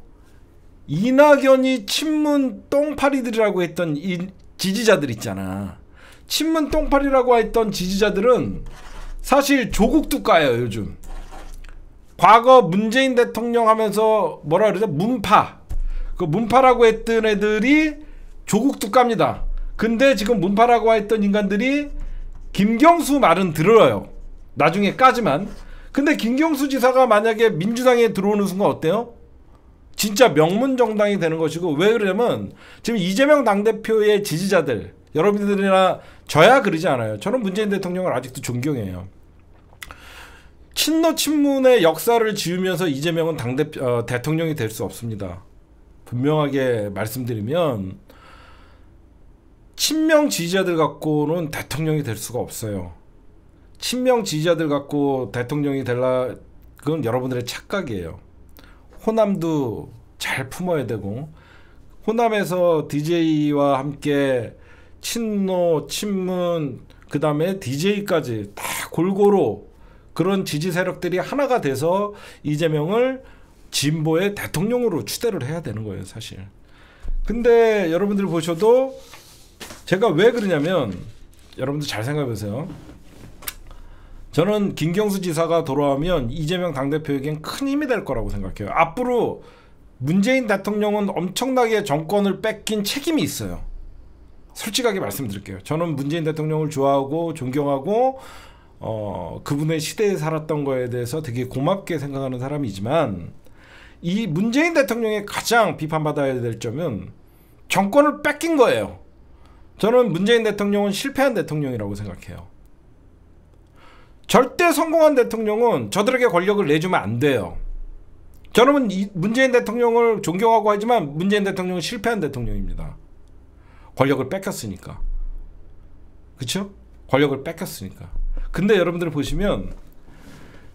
이낙연이 친문 똥파리들이라고 했던 이 지지자들 있잖아. 친문 똥파리라고 했던 지지자들은 사실 조국도 까요. 요즘 과거 문재인 대통령 하면서 뭐라 그러죠? 문파. 그 문파라고 했던 애들이 조국도 깝니다. 근데 지금 문파라고 했던 인간들이 김경수 말은 들어요. 나중에 까지만. 근데 김경수 지사가 만약에 민주당에 들어오는 순간 어때요? 진짜 명문 정당이 되는 것이고, 왜 그러냐면 지금 이재명 당대표의 지지자들, 여러분들이나 저야 그러지 않아요. 저는 문재인 대통령을 아직도 존경해요. 친노 친문의 역사를 지으면서 이재명은 대통령이 될 수 없습니다. 분명하게 말씀드리면 친명 지지자들 갖고는 대통령이 될 수가 없어요. 친명 지지자들 갖고 대통령이 될라, 그건 여러분들의 착각이에요. 호남도 잘 품어야 되고, 호남에서 DJ와 함께 친노, 친문, 그 다음에 DJ까지 다 골고루 그런 지지 세력들이 하나가 돼서 이재명을 진보의 대통령으로 추대를 해야 되는 거예요, 사실. 근데 여러분들 보셔도 제가 왜 그러냐면, 여러분들 잘 생각해 보세요. 저는 김경수 지사가 돌아오면 이재명 당대표에겐 큰 힘이 될 거라고 생각해요. 앞으로 문재인 대통령은 엄청나게 정권을 뺏긴 책임이 있어요. 솔직하게 말씀드릴게요. 저는 문재인 대통령을 좋아하고 존경하고 그분의 시대에 살았던 거에 대해서 되게 고맙게 생각하는 사람이지만, 이 문재인 대통령의 가장 비판받아야 될 점은 정권을 뺏긴 거예요. 저는 문재인 대통령은 실패한 대통령이라고 생각해요. 절대 성공한 대통령은 저들에게 권력을 내주면 안 돼요. 저는 문재인 대통령을 존경하고 하지만 문재인 대통령은 실패한 대통령입니다. 권력을 뺏겼으니까. 그쵸? 권력을 뺏겼으니까. 근데 여러분들이 보시면,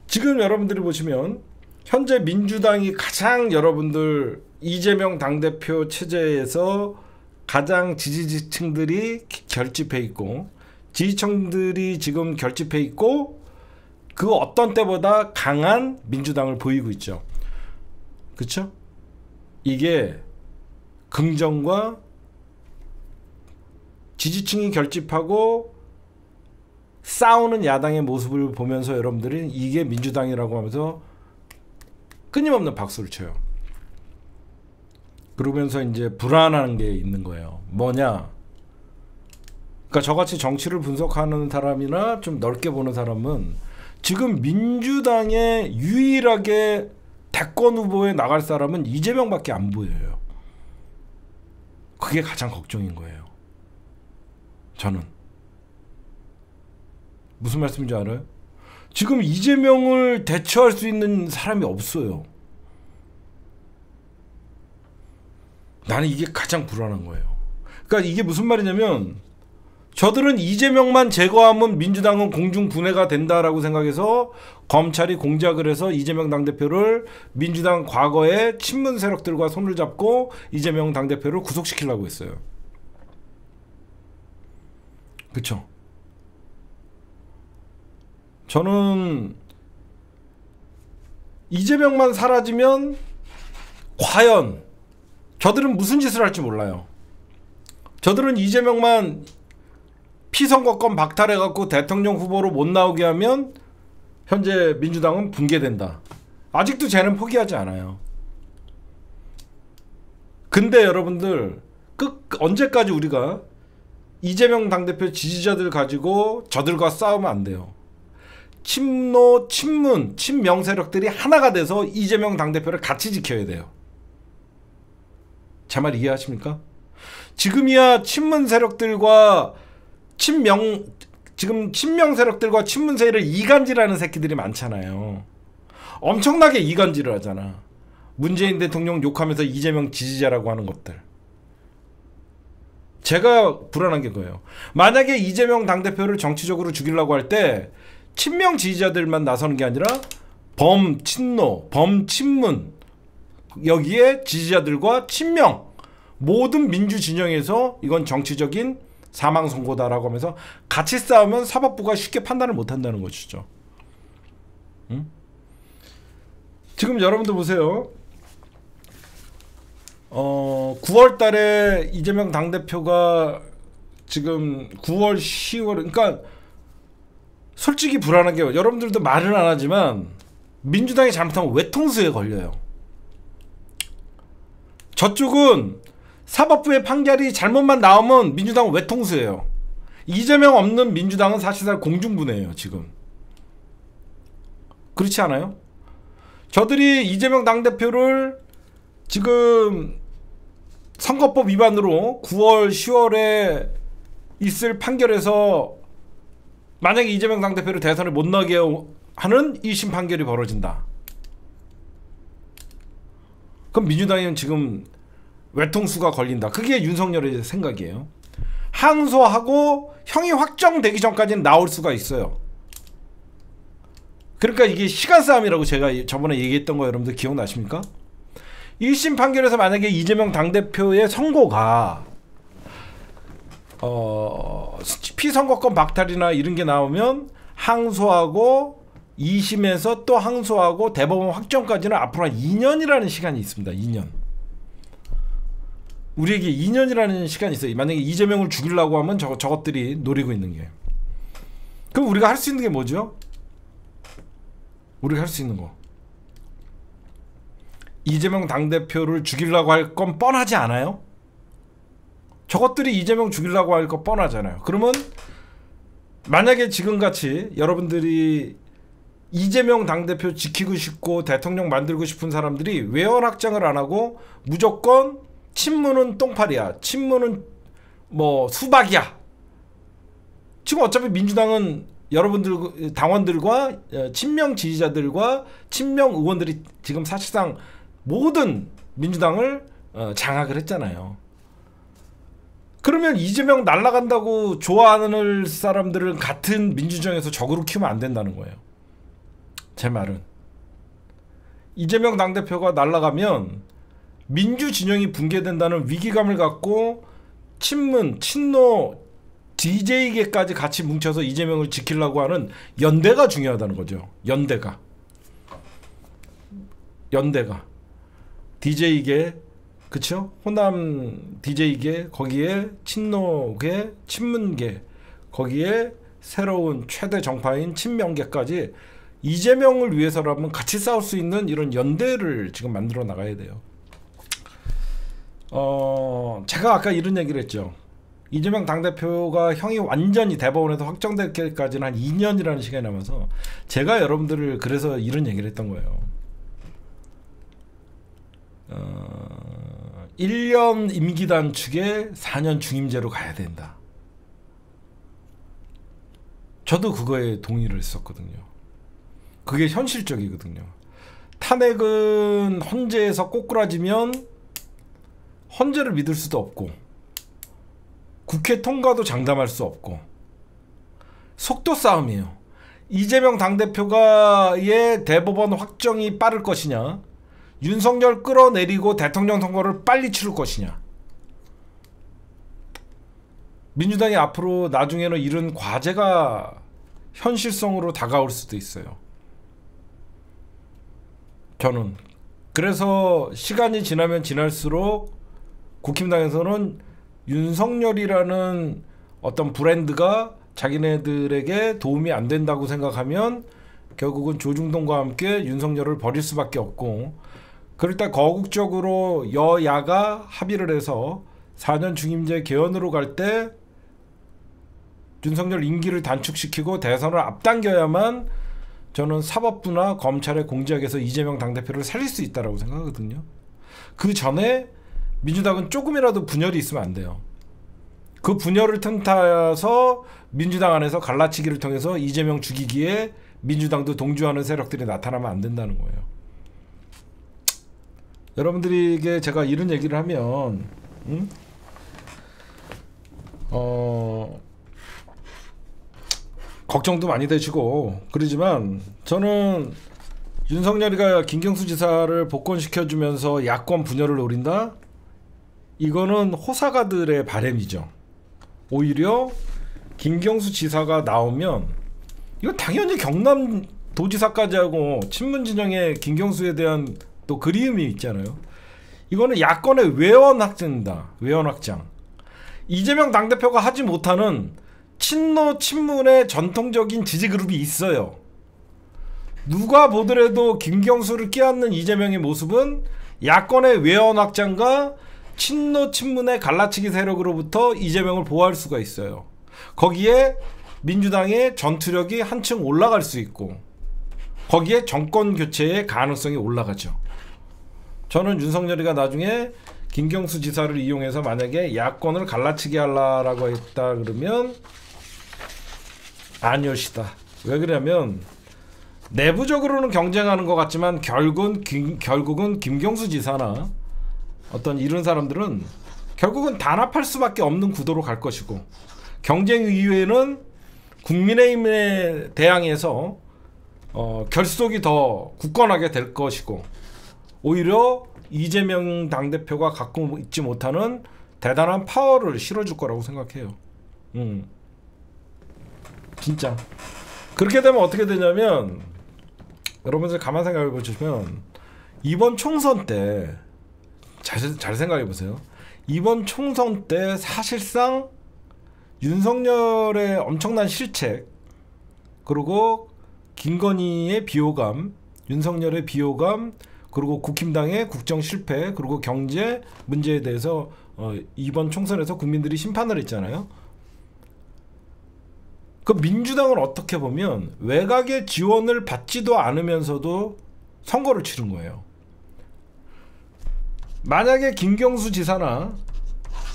지금 여러분들이 보시면 현재 민주당이 가장 여러분들 이재명 당대표 체제에서 가장 지지층들이 결집해 있고, 지지층들이 지금 결집해 있고, 그 어떤 때보다 강한 민주당을 보이고 있죠. 그쵸? 이게 긍정과 지지층이 결집하고 싸우는 야당의 모습을 보면서 여러분들이 이게 민주당이라고 하면서 끊임없는 박수를 쳐요. 그러면서 이제 불안한 게 있는 거예요. 뭐냐? 그러니까 저같이 정치를 분석하는 사람이나 좀 넓게 보는 사람은 지금 민주당에 유일하게 대권 후보에 나갈 사람은 이재명밖에 안 보여요. 그게 가장 걱정인 거예요. 저는. 무슨 말씀인지 알아요? 지금 이재명을 대처할 수 있는 사람이 없어요. 나는 이게 가장 불안한 거예요. 그러니까 이게 무슨 말이냐면, 저들은 이재명만 제거하면 민주당은 공중분해가 된다라고 생각해서 검찰이 공작을 해서 이재명 당대표를 민주당 과거의 친문 세력들과 손을 잡고 이재명 당대표를 구속시키려고 했어요. 그쵸? 저는 이재명만 사라지면 과연 저들은 무슨 짓을 할지 몰라요. 저들은 이재명만 피선거권 박탈해갖고 대통령 후보로 못 나오게 하면 현재 민주당은 붕괴된다. 아직도 쟤는 포기하지 않아요. 근데 여러분들 언제까지 우리가 이재명 당대표 지지자들 가지고 저들과 싸우면 안 돼요. 친노, 친문, 친명 세력들이 하나가 돼서 이재명 당대표를 같이 지켜야 돼요. 제 말 이해하십니까? 지금이야 친문 세력들과 지금 친명 세력들과 친문 세력을 이간질하는 새끼들이 많잖아요. 엄청나게 이간질을 하잖아. 문재인 대통령 욕하면서 이재명 지지자라고 하는 것들. 제가 불안한 게 그거예요. 만약에 이재명 당대표를 정치적으로 죽이려고 할 때 친명 지지자들만 나서는 게 아니라 범친노, 범친문 여기에 지지자들과 친명 모든 민주 진영에서 이건 정치적인 사망 선고다라고 하면서 같이 싸우면 사법부가 쉽게 판단을 못한다는 것이죠. 응? 지금 여러분들 보세요. 9월 달에 이재명 당대표가 지금 9월, 10월 그러니까 솔직히 불안한 게 여러분들도 말은 안 하지만 민주당이 잘못하면 외통수에 걸려요. 저쪽은 사법부의 판결이 잘못만 나오면 민주당은 외통수예요. 이재명 없는 민주당은 사실상 공중분해예요. 지금 그렇지 않아요? 저들이 이재명 당대표를 지금 선거법 위반으로 9월 10월에 있을 판결에서 만약에 이재명 당대표를 대선에 못 나게 하는 1심 판결이 벌어진다. 그럼 민주당은 지금 외통수가 걸린다. 그게 윤석열의 생각이에요. 항소하고 형이 확정되기 전까지는 나올 수가 있어요. 그러니까 이게 시간 싸움이라고 제가 저번에 얘기했던 거 여러분들 기억나십니까? 1심 판결에서 만약에 이재명 당대표의 선고가 피선거권 박탈이나 이런 게 나오면 항소하고 2심에서 또 항소하고 대법원 확정까지는 앞으로 한 2년이라는 시간이 있습니다. 2년. 우리에게 2년이라는 시간이 있어요. 만약에 이재명을 죽이려고 하면 저것들이 노리고 있는 게. 그럼 우리가 할 수 있는 게 뭐죠? 우리가 할 수 있는 거. 이재명 당대표를 죽이려고 할 건 뻔하지 않아요? 저것들이 이재명 죽이려고 할 거 뻔하잖아요. 그러면 만약에 지금같이 여러분들이 이재명 당대표 지키고 싶고 대통령 만들고 싶은 사람들이 외연 확장을 안 하고 무조건 친문은 똥파리야, 친문은 뭐 수박이야. 지금 어차피 민주당은 여러분들 당원들과 친명 지지자들과 친명 의원들이 지금 사실상 모든 민주당을 장악을 했잖아요. 그러면 이재명 날아간다고 좋아하는 사람들은 같은 민주정에서 적으로 키우면 안 된다는 거예요. 제 말은 이재명 당대표가 날아가면 민주 진영이 붕괴된다는 위기감을 갖고 친문, 친노, DJ계까지 같이 뭉쳐서 이재명을 지키려고 하는 연대가 중요하다는 거죠. 연대가 DJ계, 그쵸? 호남 DJ계, 거기에 친노계, 친문계, 거기에 새로운 최대 정파인 친명계까지 이재명을 위해서라면 같이 싸울 수 있는 이런 연대를 지금 만들어 나가야 돼요. 제가 아까 이런 얘기를 했죠. 이재명 당대표가 형이 완전히 대법원에서 확정될 때까지는 한 2년이라는 시간이 남아서 제가 여러분들을 그래서 이런 얘기를 했던 거예요. 1년 임기 단축에 4년 중임제로 가야 된다. 저도 그거에 동의를 했었거든요. 그게 현실적이거든요. 탄핵은 헌재에서 꼬꾸라지면 헌재를 믿을 수도 없고 국회 통과도 장담할 수 없고 속도 싸움이에요. 이재명 당대표가의 대법원 확정이 빠를 것이냐, 윤석열 끌어내리고 대통령 선거를 빨리 치를 것이냐. 민주당이 앞으로 나중에는 이런 과제가 현실성으로 다가올 수도 있어요. 저는 그래서 시간이 지나면 지날수록 국힘당에서는 윤석열이라는 어떤 브랜드가 자기네들에게 도움이 안 된다고 생각하면 결국은 조중동과 함께 윤석열을 버릴 수밖에 없고, 그럴 때 거국적으로 여야가 합의를 해서 4년 중임제 개헌으로 갈 때 윤석열 임기를 단축시키고 대선을 앞당겨야만 저는 사법부나 검찰의 공작에서 이재명 당대표를 살릴 수 있다고 생각하거든요. 그 전에 민주당은 조금이라도 분열이 있으면 안 돼요. 그 분열을 틈타서 민주당 안에서 갈라치기를 통해서 이재명 죽이기에 민주당도 동조하는 세력들이 나타나면 안 된다는 거예요. 여러분들에게 제가 이런 얘기를 하면 걱정도 많이 되시고 그러지만 저는 윤석열이가 김경수 지사를 복권시켜주면서 야권 분열을 노린다? 이거는 호사가들의 바람이죠. 오히려 김경수 지사가 나오면 이거 당연히 경남 도지사까지 하고 친문진영의 김경수에 대한 또 그리움이 있잖아요. 이거는 야권의 외연 확장이다. 외연 확장. 이재명 당대표가 하지 못하는 친노 친문의 전통적인 지지 그룹이 있어요. 누가 보더라도 김경수를 끼얹는 이재명의 모습은 야권의 외연 확장과 친노 친문의 갈라치기 세력으로부터 이재명을 보호할 수가 있어요. 거기에 민주당의 전투력이 한층 올라갈 수 있고 거기에 정권 교체의 가능성이 올라가죠. 저는 윤석열이가 나중에 김경수 지사를 이용해서 만약에 야권을 갈라치기 하려고 했다 그러면 아니오시다. 왜 그러냐면 내부적으로는 경쟁하는 것 같지만 결국은 김경수 지사나 어떤 이런 사람들은 결국은 단합할 수밖에 없는 구도로 갈 것이고 경쟁 이후에는 국민의힘에 대항해서 결속이 더 굳건하게 될 것이고 오히려 이재명 당대표가 갖고 있지 못하는 대단한 파워를 실어줄 거라고 생각해요. 진짜 그렇게 되면 어떻게 되냐면 여러분들 가만 생각해 보시면 이번 총선 때 잘 생각해 보세요. 이번 총선 때 사실상 윤석열의 엄청난 실책 그리고 김건희의 비호감, 윤석열의 비호감 그리고 국힘당의 국정 실패 그리고 경제 문제에 대해서 이번 총선에서 국민들이 심판을 했잖아요. 그 민주당은 어떻게 보면 외곽의 지원을 받지도 않으면서도 선거를 치른 거예요. 만약에 김경수 지사나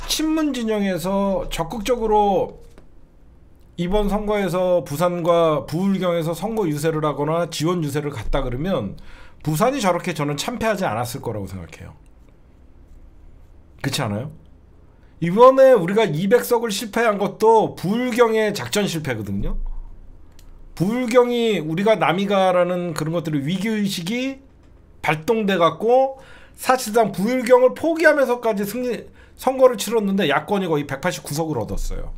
친문 진영에서 적극적으로 이번 선거에서 부산과 부울경에서 선거 유세를 하거나 지원 유세를 갔다 그러면 부산이 저렇게 저는 참패하지 않았을 거라고 생각해요. 그렇지 않아요? 이번에 우리가 200석을 실패한 것도 부울경의 작전 실패거든요. 부울경이 우리가 남이가라는 그런 것들의 위기의식이 발동돼 갖고 사실상 부울경을 포기하면서까지 선거를 치렀는데 야권이 거의 189석을 얻었어요.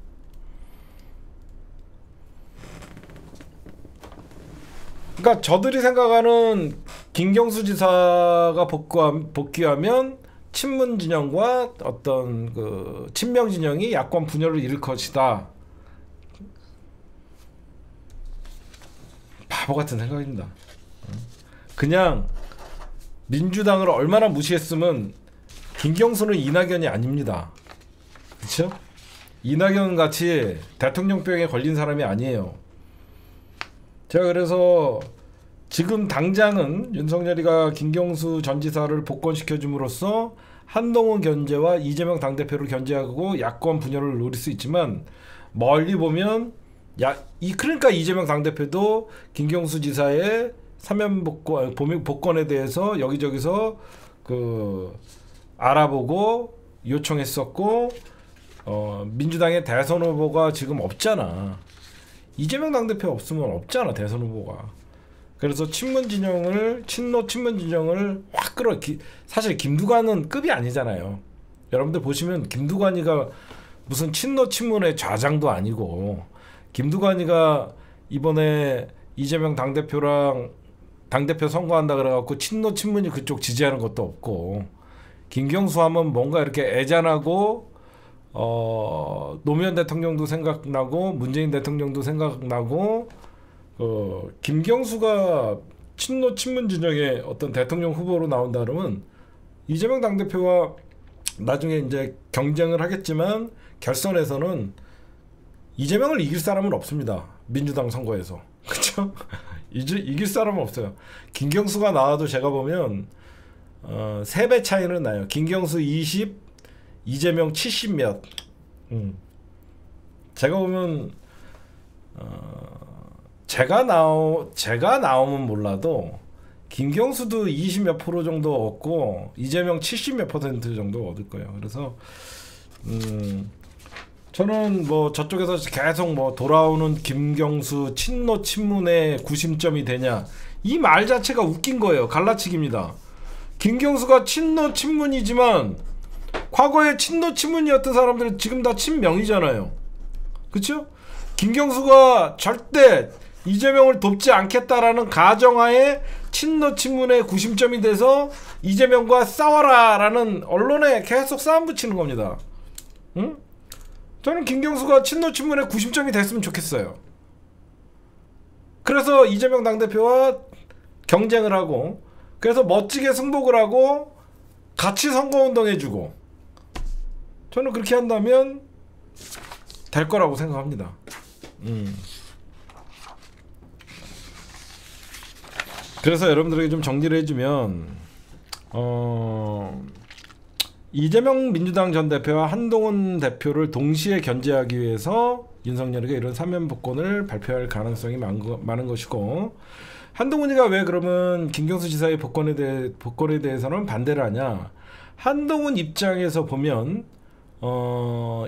그러니까 저들이 생각하는 김경수 지사가 복귀하면 친문 진영과 어떤 그 친명 진영이 야권 분열을 일으킬 것이다. 바보 같은 생각입니다. 그냥 민주당을 얼마나 무시했으면 김경수는 이낙연이 아닙니다. 그렇죠? 이낙연 같이 대통령병에 걸린 사람이 아니에요. 제가 그래서 지금 당장은 윤석열이가 김경수 전 지사를 복권시켜줌으로써 한동훈 견제와 이재명 당대표를 견제하고 야권 분열을 노릴 수 있지만 멀리 보면 그러니까 이재명 당대표도 김경수 지사의 사면 복권에 대해서 여기저기서 알아보고 요청했었고 민주당의 대선 후보가 지금 없잖아. 이재명 당대표 없으면 없잖아 대선 후보가. 그래서 친노 친문 진영을 확 끌어. 사실 김두관은 급이 아니잖아요. 여러분들 보시면 김두관이가 무슨 친노 친문의 좌장도 아니고 김두관이가 이번에 이재명 당대표랑 당대표 선거한다 그래갖고 친노 친문이 그쪽 지지하는 것도 없고 김경수 하면 뭔가 이렇게 애잔하고 노무현 대통령도 생각나고 문재인 대통령도 생각나고 김경수가 친노 친문 진영의 어떤 대통령 후보로 나온다 그러면 이재명 당대표와 나중에 이제 경쟁을 하겠지만 결선에서는 이재명을 이길 사람은 없습니다. 민주당 선거에서. 그렇죠? 이길 사람은 없어요. 김경수가 나와도 제가 보면 3배 차이는 나요. 김경수 20, 이재명 70 몇. 제가 보면 제가 나오면 몰라도 김경수도 20 몇 프로 정도 얻고 이재명 70 몇 퍼센트 정도 얻을 거예요. 그래서 저는 뭐 저쪽에서 계속 뭐 돌아오는 김경수 친노 친문의 구심점이 되냐, 이 말 자체가 웃긴 거예요. 갈라치기입니다. 김경수가 친노 친문이지만 과거에 친노 친문이었던 사람들은 지금 다 친명이잖아요. 그쵸? 김경수가 절대 이재명을 돕지 않겠다라는 가정하에 친노 친문의 구심점이 돼서 이재명과 싸워라라는 언론에 계속 싸움 붙이는 겁니다. 응? 저는 김경수가 친노 친문의 구심점이 됐으면 좋겠어요. 그래서 이재명 당대표와 경쟁을 하고, 그래서 멋지게 승복을 하고 같이 선거운동 해주고, 저는 그렇게 한다면 될 거라고 생각합니다. 그래서 여러분들에게 좀 정리를 해주면, 이재명 민주당 전 대표와 한동훈 대표를 동시에 견제하기 위해서 윤석열에게 이런 사면복권을 발표할 가능성이 많은 것이고, 한동훈이가 왜 그러면 김경수 지사의 복권에 대해서는 반대를 하냐, 한동훈 입장에서 보면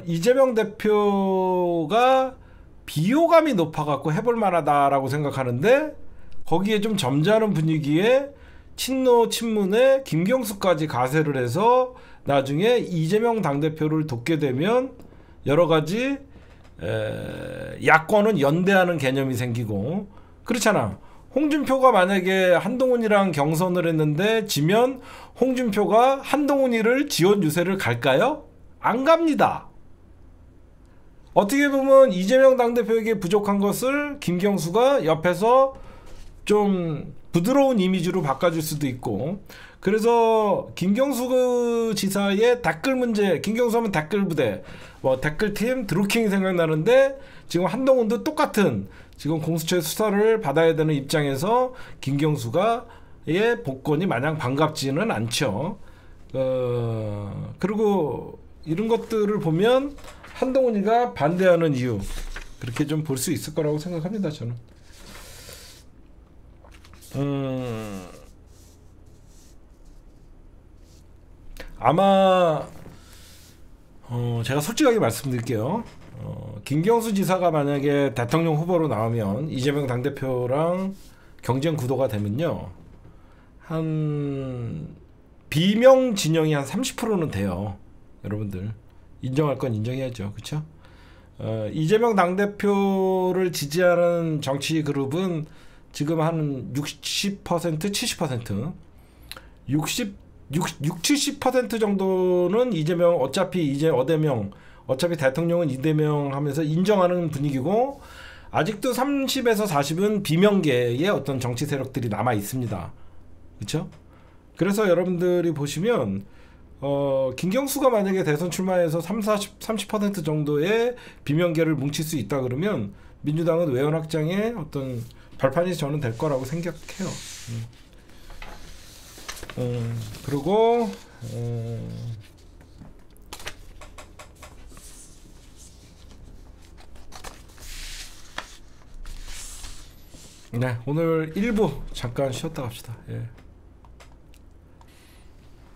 이재명 대표가 비호감이 높아갖고 해볼 만하다라고 생각하는데, 거기에 좀 점잖은 분위기에 친노 친문에 김경수까지 가세를 해서 나중에 이재명 당대표를 돕게 되면 여러가지 야권은 연대하는 개념이 생기고, 그렇잖아. 홍준표가 만약에 한동훈이랑 경선을 했는데 지면 홍준표가 한동훈이를 지원 유세를 갈까요? 안 갑니다. 어떻게 보면 이재명 당대표에게 부족한 것을 김경수가 옆에서 좀 부드러운 이미지로 바꿔줄 수도 있고, 그래서 김경수 지사의 댓글 문제, 김경수 하면 댓글 부대, 뭐 댓글팀 드루킹이 생각나는데, 지금 한동훈도 똑같은 지금 공수처의 수사를 받아야 되는 입장에서 김경수가의 복권이 마냥 반갑지는 않죠. 그리고 이런 것들을 보면 한동훈이가 반대하는 이유, 그렇게 좀 볼 수 있을 거라고 생각합니다. 저는. 아마 제가 솔직하게 말씀드릴게요. 김경수 지사가 만약에 대통령 후보로 나오면 이재명 당대표랑 경쟁 구도가 되면요, 한 비명 진영이 한 30%는 돼요. 여러분들 인정할 건 인정해야죠. 그렇죠? 이재명 당대표를 지지하는 정치 그룹은 지금 한 60%, 70%, 70% 정도는 이재명, 어차피 대통령은 이재명 하면서 인정하는 분위기고, 아직도 30에서 40은 비명계의 어떤 정치 세력들이 남아 있습니다. 그렇죠? 그래서 여러분들이 보시면 김경수가 만약에 대선 출마해서 30% 정도의 비명계를 뭉칠 수 있다 그러면 민주당은 외연 확장의 어떤 발판이 저는 될 거라고 생각해요. 그리고 네, 오늘 1부 잠깐 쉬었다 갑시다. 예.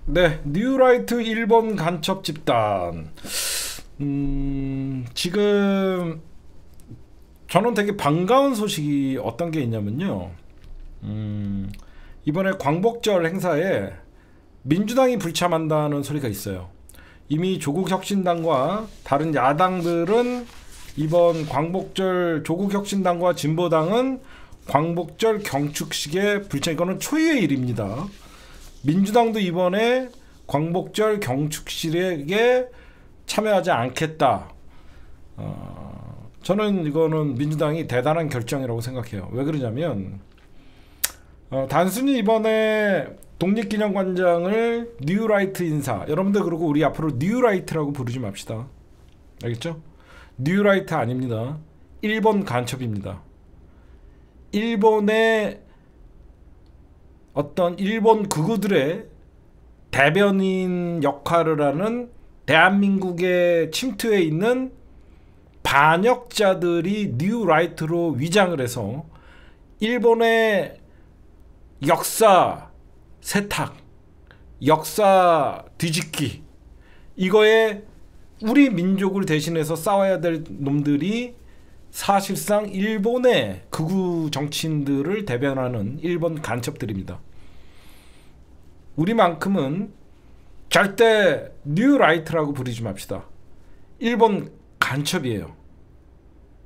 네, 뉴라이트 1번 간첩 집단. 지금 저는 되게 반가운 소식이 어떤 게 있냐면요, 이번에 광복절 행사에 민주당이 불참한다는 소리가 있어요. 이미 조국혁신당과 다른 야당들은 이번 광복절, 조국혁신당과 진보당은 광복절 경축식에 불참, 이거는 초유의 일입니다. 민주당도 이번에 광복절 경축식에 참여하지 않겠다. 저는 이거는 민주당이 대단한 결정이라고 생각해요. 왜 그러냐면 단순히 이번에 독립기념관장을 뉴라이트 인사, 여러분들 그리고 우리 앞으로 뉴라이트라고 부르지 맙시다. 알겠죠? 뉴라이트 아닙니다. 1번 간첩입니다. 일본의 어떤 일본 극우들의 대변인 역할을 하는 대한민국에 침투해 있는 반역자들이 뉴라이트로 위장을 해서 일본의 역사 세탁, 역사 뒤집기, 이거에 우리 민족을 대신해서 싸워야 될 놈들이 사실상 일본의 극우 정치인들을 대변하는 일본 간첩들입니다. 우리만큼은 절대 뉴라이트라고 부르지 맙시다. 일본 간첩이에요.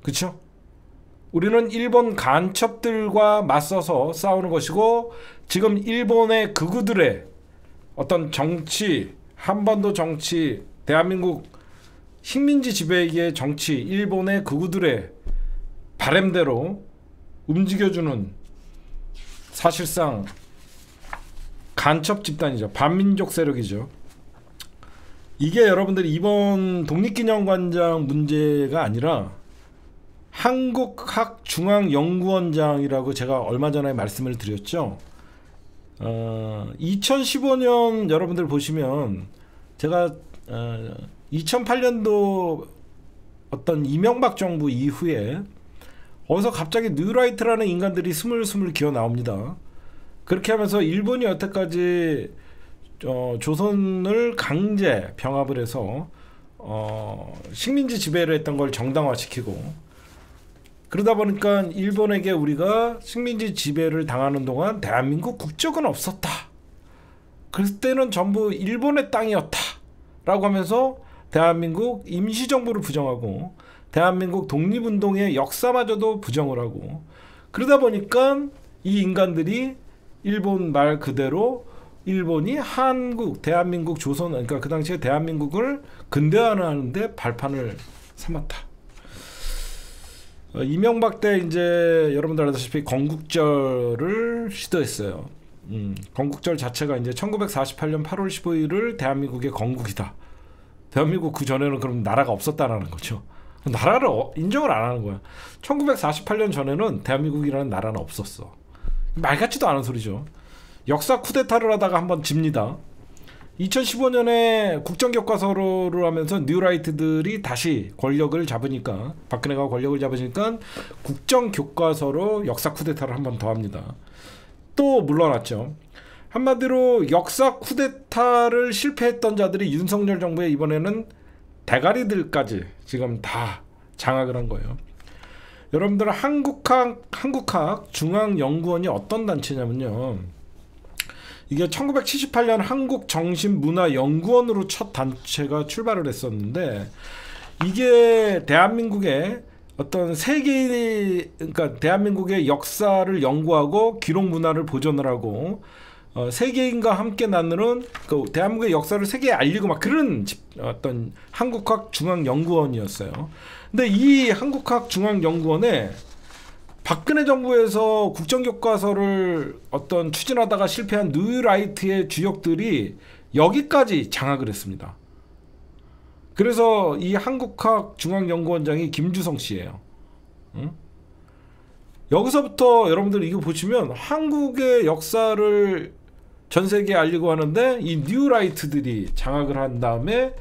그쵸? 우리는 일본 간첩들과 맞서서 싸우는 것이고, 지금 일본의 극우들의 어떤 정치, 한반도 정치, 대한민국 식민지 지배의 정치, 일본의 극우들의 바람대로 움직여주는 사실상 간첩 집단이죠. 반민족 세력이죠. 이게 여러분들이 이번 독립기념관장 문제가 아니라 한국학중앙연구원장이라고 제가 얼마 전에 말씀을 드렸죠. 2015년 여러분들 보시면 제가 2008년도 어떤 이명박 정부 이후에 어디서 갑자기 뉴라이트라는 인간들이 스물스물 기어 나옵니다. 그렇게 하면서 일본이 여태까지 조선을 강제 병합을 해서 식민지 지배를 했던 걸 정당화시키고, 그러다 보니까 일본에게 우리가 식민지 지배를 당하는 동안 대한민국 국적은 없었다. 그때는 전부 일본의 땅이었다 라고 하면서 대한민국 임시정부를 부정하고 대한민국 독립운동의 역사마저도 부정을 하고, 그러다 보니까 이 인간들이 일본 말 그대로 일본이 한국, 대한민국, 조선, 그러니까 그 당시에 대한민국을 근대화하는데 발판을 삼았다. 이명박 때 이제 여러분들 아시다시피 건국절을 시도했어요. 건국절 자체가 이제 1948년 8월 15일을 대한민국의 건국이다. 대한민국 그 전에는 그럼 나라가 없었다라는 거죠. 나라를 인정을 안 하는 거야. 1948년 전에는 대한민국이라는 나라는 없었어. 말 같지도 않은 소리죠. 역사 쿠데타를 하다가 한번 집니다. 2015년에 국정교과서를 하면서 뉴라이트들이 다시 권력을 잡으니까, 박근혜가 권력을 잡으니까 국정교과서로 역사 쿠데타를 한 번 더 합니다. 또 물러났죠. 한마디로 역사 쿠데타를 실패했던 자들이 윤석열 정부에 이번에는 대가리들까지 지금 다 장악을 한 거예요. 여러분들 한국학 중앙연구원이 어떤 단체냐면요, 이게 1978년 한국정신문화연구원으로 첫 단체가 출발을 했었는데, 이게 대한민국의 어떤 세계, 그러니까 대한민국의 역사를 연구하고 기록 문화를 보존을 하고 세계인과 함께 나누는 그 대한민국의 역사를 세계에 알리고 막 그런 어떤 한국학중앙연구원이었어요. 근데 이 한국학중앙연구원에 박근혜 정부에서 국정교과서를 어떤 추진하다가 실패한 뉴라이트의 주역들이 여기까지 장악을 했습니다. 그래서 이 한국학중앙연구원장이 김주성 씨예요. 응? 여기서부터 여러분들 이거 보시면 한국의 역사를 전 세계에 알리고 하는데 이 뉴라이트들이 장악을 한 다음에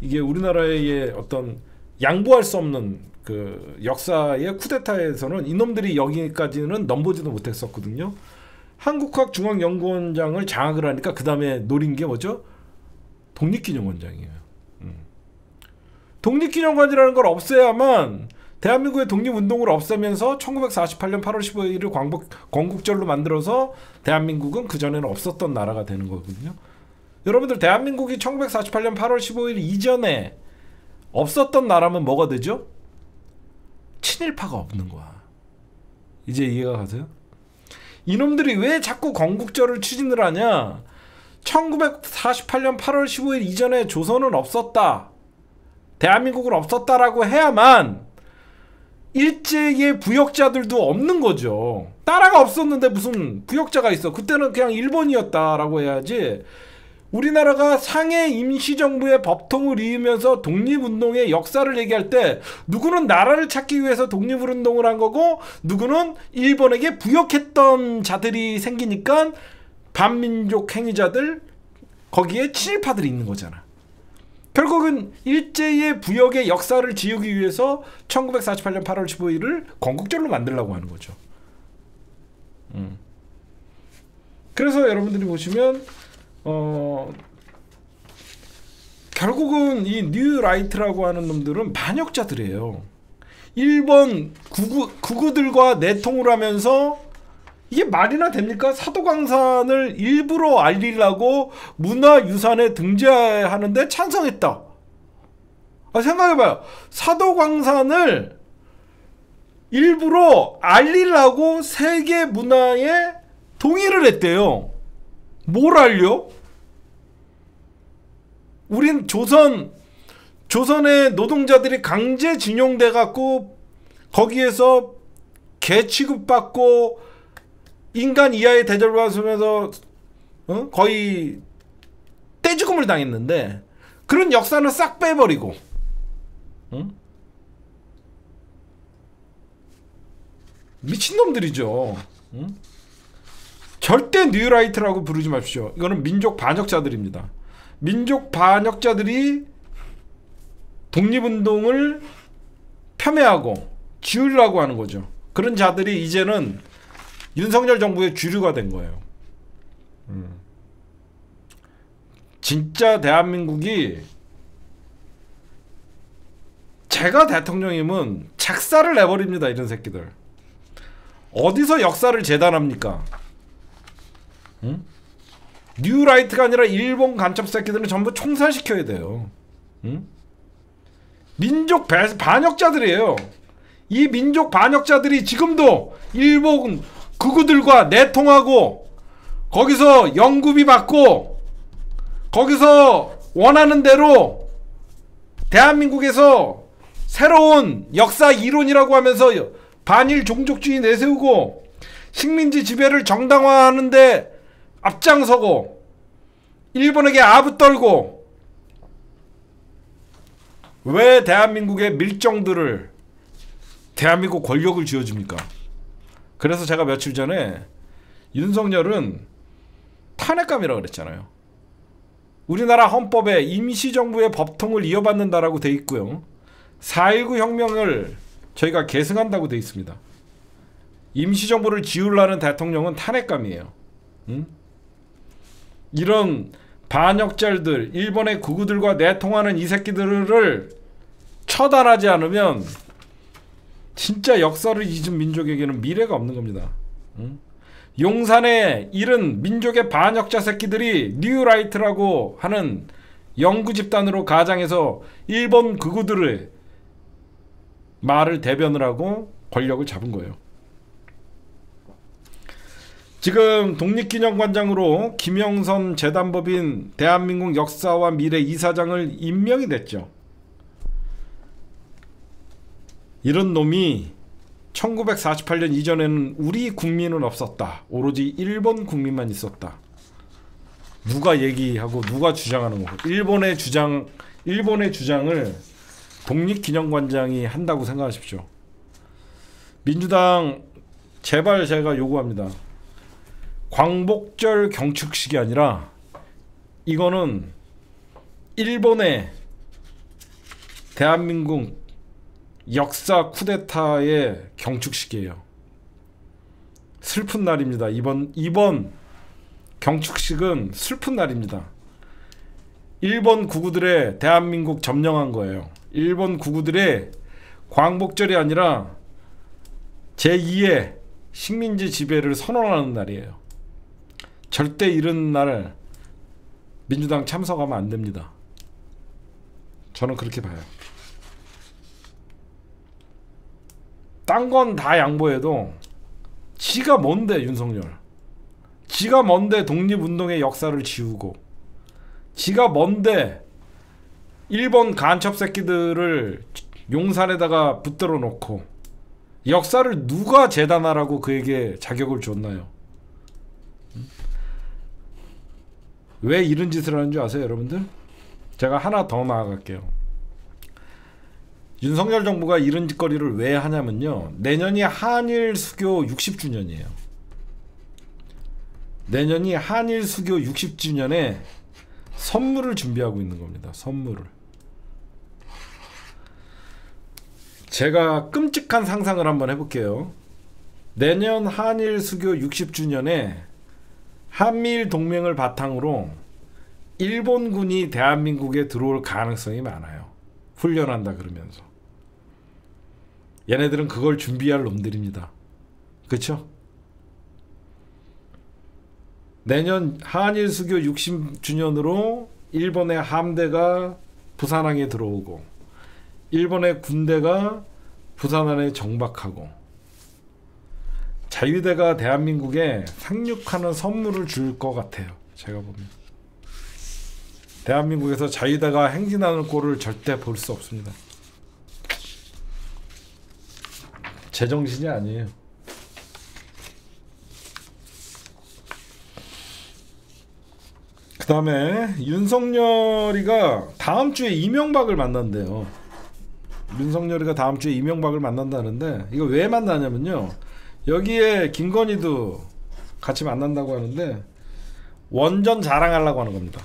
이게 우리나라의 어떤 양보할 수 없는 그 역사의 쿠데타에서는 이놈들이 여기까지는 넘보지도 못했었거든요. 한국학중앙연구원장을 장악을 하니까 그 다음에 노린 게 뭐죠? 독립기념원장이에요. 독립기념관이라는 걸 없애야만 대한민국의 독립운동을 없애면서 1948년 8월 15일을 건국절로 만들어서 대한민국은 그전에는 없었던 나라가 되는 거거든요. 여러분들 대한민국이 1948년 8월 15일 이전에 없었던 나라면 뭐가 되죠? 친일파가 없는 거야. 이제 이해가 가세요? 이놈들이 왜 자꾸 건국절을 추진을 하냐? 1948년 8월 15일 이전에 조선은 없었다, 대한민국은 없었다라고 해야만 일제의 부역자들도 없는 거죠. 나라가 없었는데 무슨 부역자가 있어. 그때는 그냥 일본이었다라고 해야지. 우리나라가 상해 임시정부의 법통을 이으면서 독립운동의 역사를 얘기할 때 누구는 나라를 찾기 위해서 독립운동을 한 거고 누구는 일본에게 부역했던 자들이 생기니까 반민족 행위자들 거기에 친일파들이 있는 거잖아. 결국은 일제의 부역의 역사를 지우기 위해서 1948년 8월 15일을 건국절로 만들려고 하는 거죠. 그래서 여러분들이 보시면 결국은 이 뉴라이트라고 하는 놈들은 반역자들이에요. 일본 구구들과 내통을 하면서 이게 말이나 됩니까? 사도광산을 일부러 알리려고 문화유산에 등재하는데 찬성했다. 생각해봐요. 사도광산을 일부러 알리려고 세계 문화에 동의를 했대요. 뭘 알려? 우린 조선의 노동자들이 강제징용돼 갖고 거기에서 개 취급받고 인간 이하의 대접을 받으면서 거의 떼죽음을 당했는데 그런 역사는 싹 빼버리고 미친놈들이죠. 절대 뉴라이트라고 부르지 마십시오. 이거는 민족 반역자들입니다. 민족 반역자들이 독립운동을 폄훼하고 지우려고 하는 거죠. 그런 자들이 이제는 윤석열 정부의 주류가 된 거예요. 진짜 대한민국이 제가 대통령이면 작사를 내버립니다. 이런 새끼들. 어디서 역사를 재단합니까? 뉴라이트가 아니라 일본 간첩 새끼들은 전부 총살시켜야 돼요. 민족 반역자들이에요. 이 민족 반역자들이 지금도 일본 극우들과 내통하고 거기서 연구비 받고 거기서 원하는 대로 대한민국에서 새로운 역사 이론이라고 하면서 반일 종족주의 내세우고 식민지 지배를 정당화하는데 앞장서고 일본에게 아부떨고 왜 대한민국의 밀정들을 대한민국 권력을 쥐어줍니까? 그래서 제가 며칠 전에 윤석열은 탄핵감이라고 그랬잖아요. 우리나라 헌법에 임시정부의 법통을 이어받는다라고 돼 있고요. 4.19 혁명을 저희가 계승한다고 돼 있습니다. 임시정부를 지우려는 대통령은 탄핵감이에요. 이런 반역자들, 일본의 극우들과 내통하는 이 새끼들을 처단하지 않으면 진짜 역사를 잊은 민족에게는 미래가 없는 겁니다. 용산에 이른 민족의 반역자 새끼들이 뉴라이트라고 하는 영구 집단으로 가장해서 일본 극우들의 말을 대변을 하고 권력을 잡은 거예요. 지금 독립기념관장으로 김영선 재단법인 대한민국 역사와 미래 이사장을 임명이 됐죠. 이런 놈이 1948년 이전에는 우리 국민은 없었다. 오로지 일본 국민만 있었다. 누가 얘기하고 누가 주장하는 거고. 일본의 주장을 독립기념관장이 한다고 생각하십시오. 민주당 제발 제가 요구합니다. 광복절 경축식이 아니라 이거는 일본의 대한민국 역사 쿠데타의 경축식이에요. 슬픈 날입니다. 이번 경축식은 슬픈 날입니다. 일본 구구들의 대한민국 점령한 거예요. 일본 구구들의 광복절이 아니라 제2의 식민지 지배를 선언하는 날이에요. 절대 이런 날 민주당 참석하면 안 됩니다. 저는 그렇게 봐요. 딴 건 다 양보해도 지가 뭔데 윤석열. 지가 뭔데 독립운동의 역사를 지우고 지가 뭔데 일본 간첩 새끼들을 용산에다가 붙들어 놓고 역사를 누가 재단하라고 그에게 자격을 줬나요? 왜 이런 짓을 하는 줄 아세요, 여러분들? 제가 하나 더 나아갈게요. 윤석열 정부가 이런 짓거리를 왜 하냐면요, 내년이 한일 수교 60주년이에요. 내년이 한일 수교 60주년에 선물을 준비하고 있는 겁니다. 선물을. 제가 끔찍한 상상을 한번 해볼게요. 내년 한일 수교 60주년에 한미일 동맹을 바탕으로 일본군이 대한민국에 들어올 가능성이 많아요. 훈련한다 그러면서. 얘네들은 그걸 준비할 놈들입니다. 그쵸? 내년 한일 수교 60주년으로 일본의 함대가 부산항에 들어오고 일본의 군대가 부산항에 정박하고 자유대가 대한민국에 상륙하는 선물을 줄 것 같아요. 제가 보면 대한민국에서 자유대가 행진하는 꼴을 절대 볼 수 없습니다. 제정신이 아니에요. 그 다음에 윤석열이가 다음 주에 이명박을 만난대요. 윤석열이가 다음 주에 이명박을 만난다는데, 이거 왜 만나냐면요, 여기에 김건희도 같이 만난다고 하는데 원전 자랑하려고 하는 겁니다.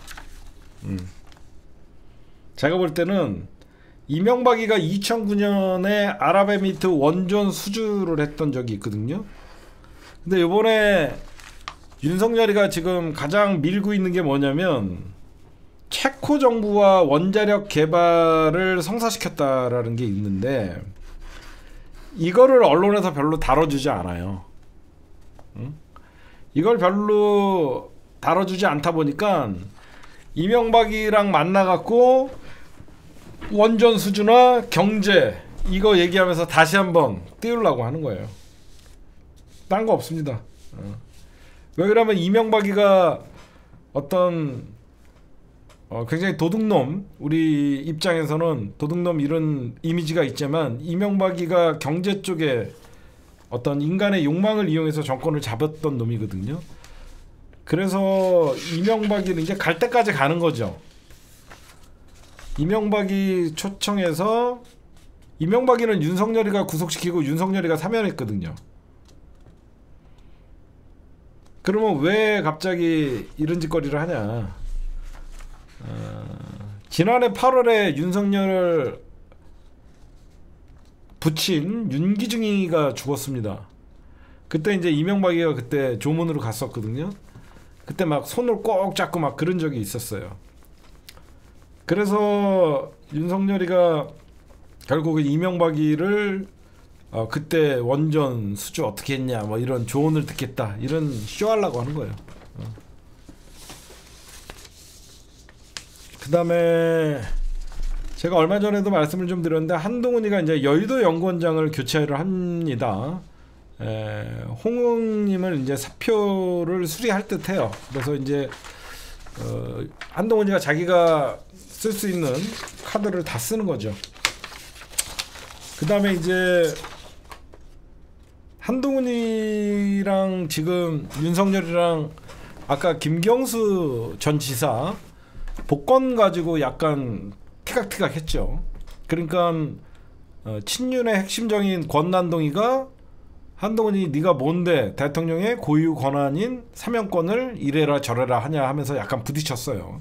제가 볼 때는 이명박이가 2009년에 아랍에미리트 원전 수주를 했던 적이 있거든요. 근데 이번에 윤석열이가 지금 가장 밀고 있는 게 뭐냐면 체코 정부와 원자력 개발을 성사시켰다라는 게 있는데, 이거를 언론에서 별로 다뤄주지 않아요. 이걸 별로 다뤄주지 않다 보니까 이명박이랑 만나갖고 원전 수주나 경제 이거 얘기하면서 다시 한번 띄우려고 하는 거예요. 딴 거 없습니다. 왜 그러면 이명박이가 어떤 굉장히 도둑놈, 우리 입장에서는 도둑놈 이런 이미지가 있지만, 이명박이가 경제 쪽에 어떤 인간의 욕망을 이용해서 정권을 잡았던 놈이거든요. 그래서 이명박이는 이제 갈 때까지 가는 거죠. 이명박이 초청해서, 이명박이는 윤석열이가 구속시키고 윤석열이가 사면했거든요. 그러면 왜 갑자기 이런 짓거리를 하냐. 지난해 8월에 윤석열을 붙인 윤기중이가 죽었습니다. 그때 이제 이명박이가 그때 조문으로 갔었거든요. 그때 막 손을 꼭 잡고 막 그런 적이 있었어요. 그래서 윤석열이가 결국 이명박이를 그때 원전 수주 어떻게 했냐 뭐 이런 조언을 듣겠다 이런 쇼하려고 하는 거예요. 그 다음에 제가 얼마 전에도 말씀을 좀 드렸는데, 한동훈이가 이제 여의도 연구원장을 교체를 합니다. 홍응님을 이제 사표를 수리할 듯해요. 그래서 이제 한동훈이가 자기가 쓸 수 있는 카드를 다 쓰는 거죠. 그 다음에 이제 한동훈이랑 지금 윤석열이랑 아까 김경수 전 지사 복권 가지고 약간 티각티각 했죠. 그러니까 친윤의 핵심적인 권난동이가 한동훈이 네가 뭔데 대통령의 고유 권한인 사면권을 이래라 저래라 하냐 하면서 약간 부딪혔어요.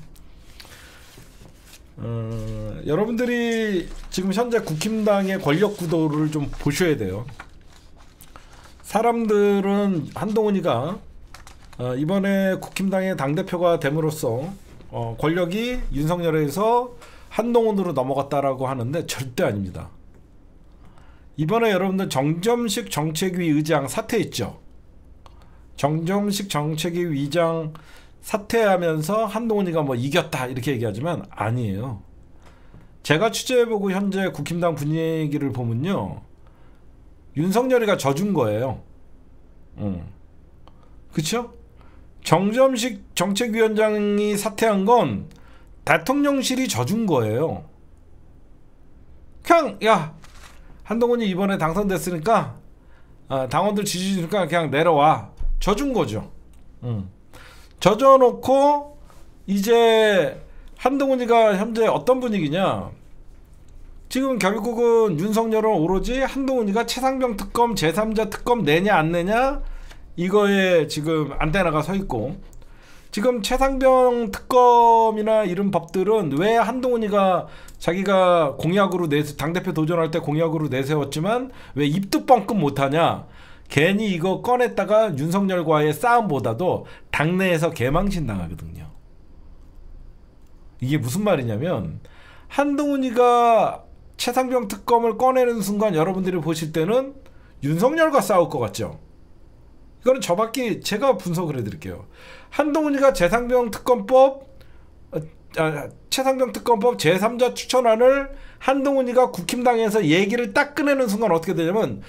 여러분들이 지금 현재 국힘당의 권력 구도를 좀 보셔야 돼요. 사람들은 한동훈이가 이번에 국힘당의 당대표가 됨으로써 권력이 윤석열에서 한동훈으로 넘어갔다라고 하는데 절대 아닙니다. 이번에 여러분들 정점식 정책위 의장 사퇴했죠. 정점식 정책위 의장 사퇴하면서 한동훈이가 뭐 이겼다 이렇게 얘기하지만 아니에요. 제가 취재해보고 현재 국힘당 분위기를 보면요, 윤석열이가 져준 거예요. 그쵸? 정점식 정책위원장이 사퇴한 건 대통령실이 져준 거예요. 그냥 야 한동훈이 이번에 당선됐으니까 당원들 지지 주니까 그냥 내려와, 져준 거죠. 져줘놓고 이제 한동훈이가 현재 어떤 분위기냐? 지금 결국은 윤석열은 오로지 한동훈이가 최상병 특검 제3자 특검 내냐 안 내냐 이거에 지금 안테나가 서 있고, 지금 최상병 특검이나 이런 법들은 왜 한동훈이가 자기가 공약으로 당대표 도전할 때 공약으로 내세웠지만 왜 입도 뻥끗 못하냐? 괜히 이거 꺼냈다가 윤석열과의 싸움보다도 당내에서 개망신 당하거든요. 이게 무슨 말이냐면, 한동훈이가 최상병 특검을 꺼내는 순간 여러분들이 보실 때는 윤석열과 싸울 것 같죠? 이거는 저밖에 제가 분석을 해드릴게요. 한동훈이가 최상병 특검법 제3자 추천안을 한동훈이가 국힘당에서 얘기를 딱 꺼내는 순간 어떻게 되냐면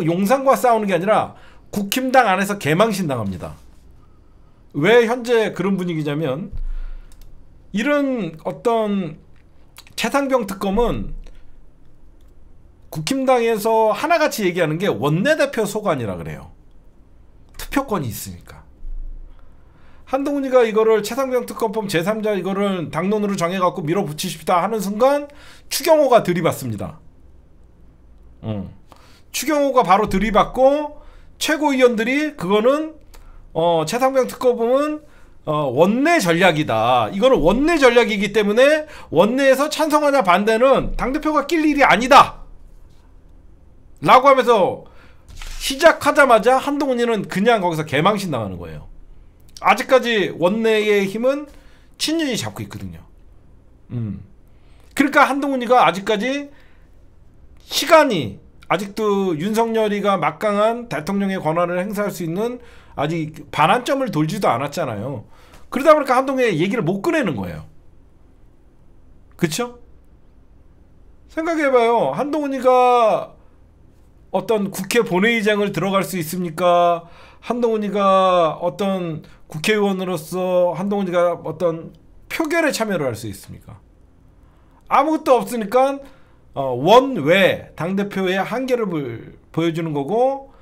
용산과 싸우는 게 아니라 국힘당 안에서 개망신 당합니다. 왜 현재 그런 분위기냐면, 이런 어떤 최상병 특검은 국힘당에서 하나같이 얘기하는 게 원내대표 소관이라 그래요. 투표권이 있으니까. 한동훈이가 이거를 최상병 특검법 제3자 이거를 당론으로 정해갖고 밀어붙이십시다 하는 순간 추경호가 들이받습니다. 추경호가 바로 들이받고 최고위원들이 그거는 최상병 특검은 원내 전략이다. 이거는 원내 전략이기 때문에 원내에서 찬성하냐 반대는 당대표가 낄 일이 아니다 라고 하면서 시작하자마자 한동훈이는 그냥 거기서 개망신 당하는 거예요. 아직까지 원내의 힘은 친윤이 잡고 있거든요. 그러니까 한동훈이가 아직까지 시간이, 아직도 윤석열이가 막강한 대통령의 권한을 행사할 수 있는 아직 반환점을 돌지도 않았잖아요. 그러다 보니까 한동훈이 얘기를 못 꺼내는 거예요. 그쵸? 생각해봐요. 한동훈이가 어떤 국회 본회의장을 들어갈 수 있습니까? 한동훈이가 어떤 국회의원으로서 한동훈이가 어떤 표결에 참여를 할 수 있습니까? 아무것도 없으니까 원외 당대표의 한계를 보여주는 거고,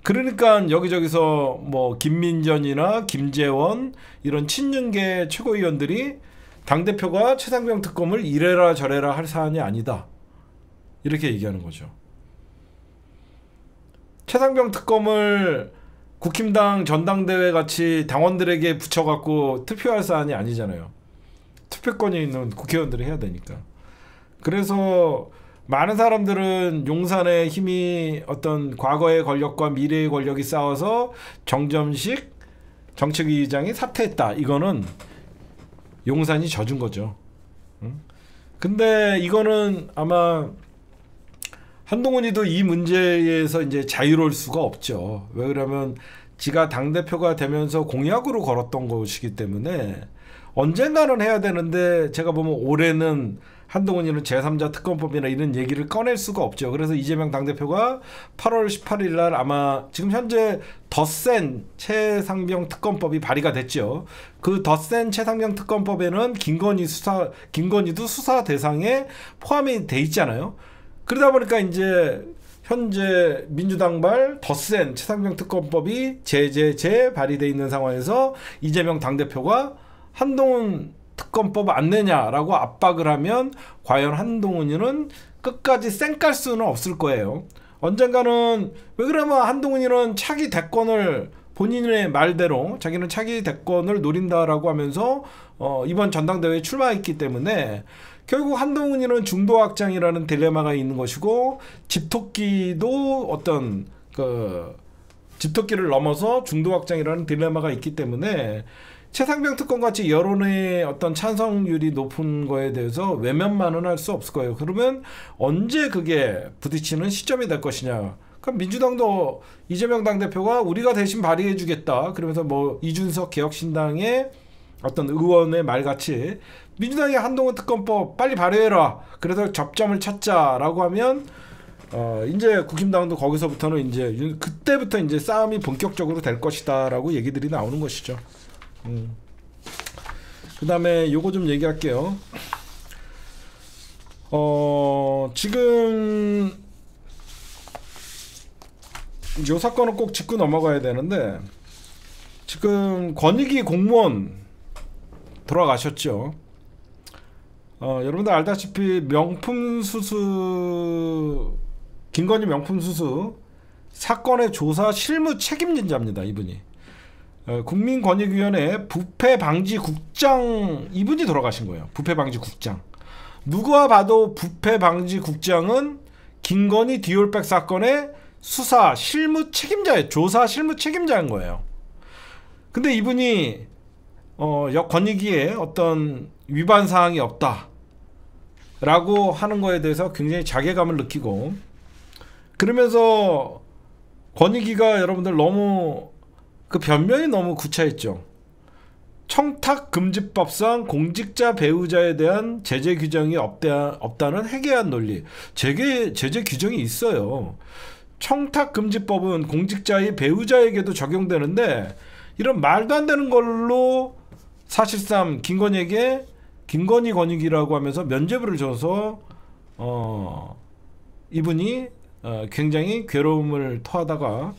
그러니까 여기저기서 뭐 김민전이나 김재원 이런 친윤계 최고위원들이 당대표가 최상병 특검을 이래라 저래라 할 사안이 아니다 이렇게 얘기하는 거죠. 최상병 특검을 국힘당 전당대회 같이 당원들에게 붙여갖고 투표할 사안이 아니잖아요. 투표권이 있는 국회의원들이 해야 되니까. 그래서 많은 사람들은 용산의 힘이 어떤 과거의 권력과 미래의 권력이 싸워서 정점식 정책위의장이 사퇴했다. 이거는 용산이 져준 거죠. 근데 이거는 아마 한동훈이도 이 문제에서 이제 자유로울 수가 없죠. 왜 그러면 지가 당대표가 되면서 공약으로 걸었던 것이기 때문에 언젠가는 해야 되는데, 제가 보면 올해는 한동훈이는 제3자 특검법이나 이런 얘기를 꺼낼 수가 없죠. 그래서 이재명 당대표가 8월 18일 날 아마 지금 현재 더 센 최상병 특검법이 발의가 됐죠. 그 더 센 최상병 특검법에는 김건희도 수사 대상에 포함이 돼 있잖아요. 그러다 보니까 이제 현재 민주당발 더 센 최상병 특검법이 발의돼 있는 상황에서 이재명 당대표가 한동훈 특검법 안 내냐라고 압박을 하면 과연 한동훈이는 끝까지 쌩깔 수는 없을 거예요. 언젠가는, 왜 그러면 한동훈이는 차기 대권을 본인의 말대로 자기는 차기 대권을 노린다라고 하면서 이번 전당대회에 출마했기 때문에 결국 한동훈이는 중도 확장이라는 딜레마가 있는 것이고, 집토끼도 어떤 집토끼를 넘어서 중도 확장이라는 딜레마가 있기 때문에 최상병 특검 같이 여론의 어떤 찬성률이 높은 거에 대해서 외면만은 할 수 없을 거예요. 그러면 언제 그게 부딪히는 시점이 될 것이냐. 그럼 민주당도 이재명 당대표가 우리가 대신 발의해 주겠다 그러면서 뭐 이준석 개혁신당의 어떤 의원의 말같이 민주당이 한동훈 특검법 빨리 발의해라, 그래서 접점을 찾자라고 하면 이제 국힘당도 거기서부터는 이제 그때부터 이제 싸움이 본격적으로 될 것이다라고 얘기들이 나오는 것이죠. 그 다음에 요거 좀 얘기할게요. 지금 요 사건은 꼭 짚고 넘어가야 되는데, 지금 권익위 공무원 돌아가셨죠. 여러분들 알다시피 명품수수 김건희 명품수수 사건의 조사 실무 책임진자입니다. 이분이 국민권익위원회 부패방지국장 이분이 돌아가신 거예요. 부패방지국장. 누가 봐도 부패방지국장은 김건희 디올백 사건의 수사 실무 책임자예요. 조사 실무 책임자인 거예요. 근데 이분이 권익위에 어떤 위반 사항이 없다 라고 하는 거에 대해서 굉장히 자괴감을 느끼고, 그러면서 권익위가 여러분들 너무 그 변명이 너무 구차했죠. 청탁금지법상 공직자 배우자에 대한 제재 규정이 없다는 해괴한 논리. 제재 규정이 있어요. 청탁금지법은 공직자의 배우자에게도 적용되는데, 이런 말도 안 되는 걸로 사실상 김건희에게 김건희 권익위라고 하면서 면죄부를 줘서 이분이 굉장히 괴로움을 토하다가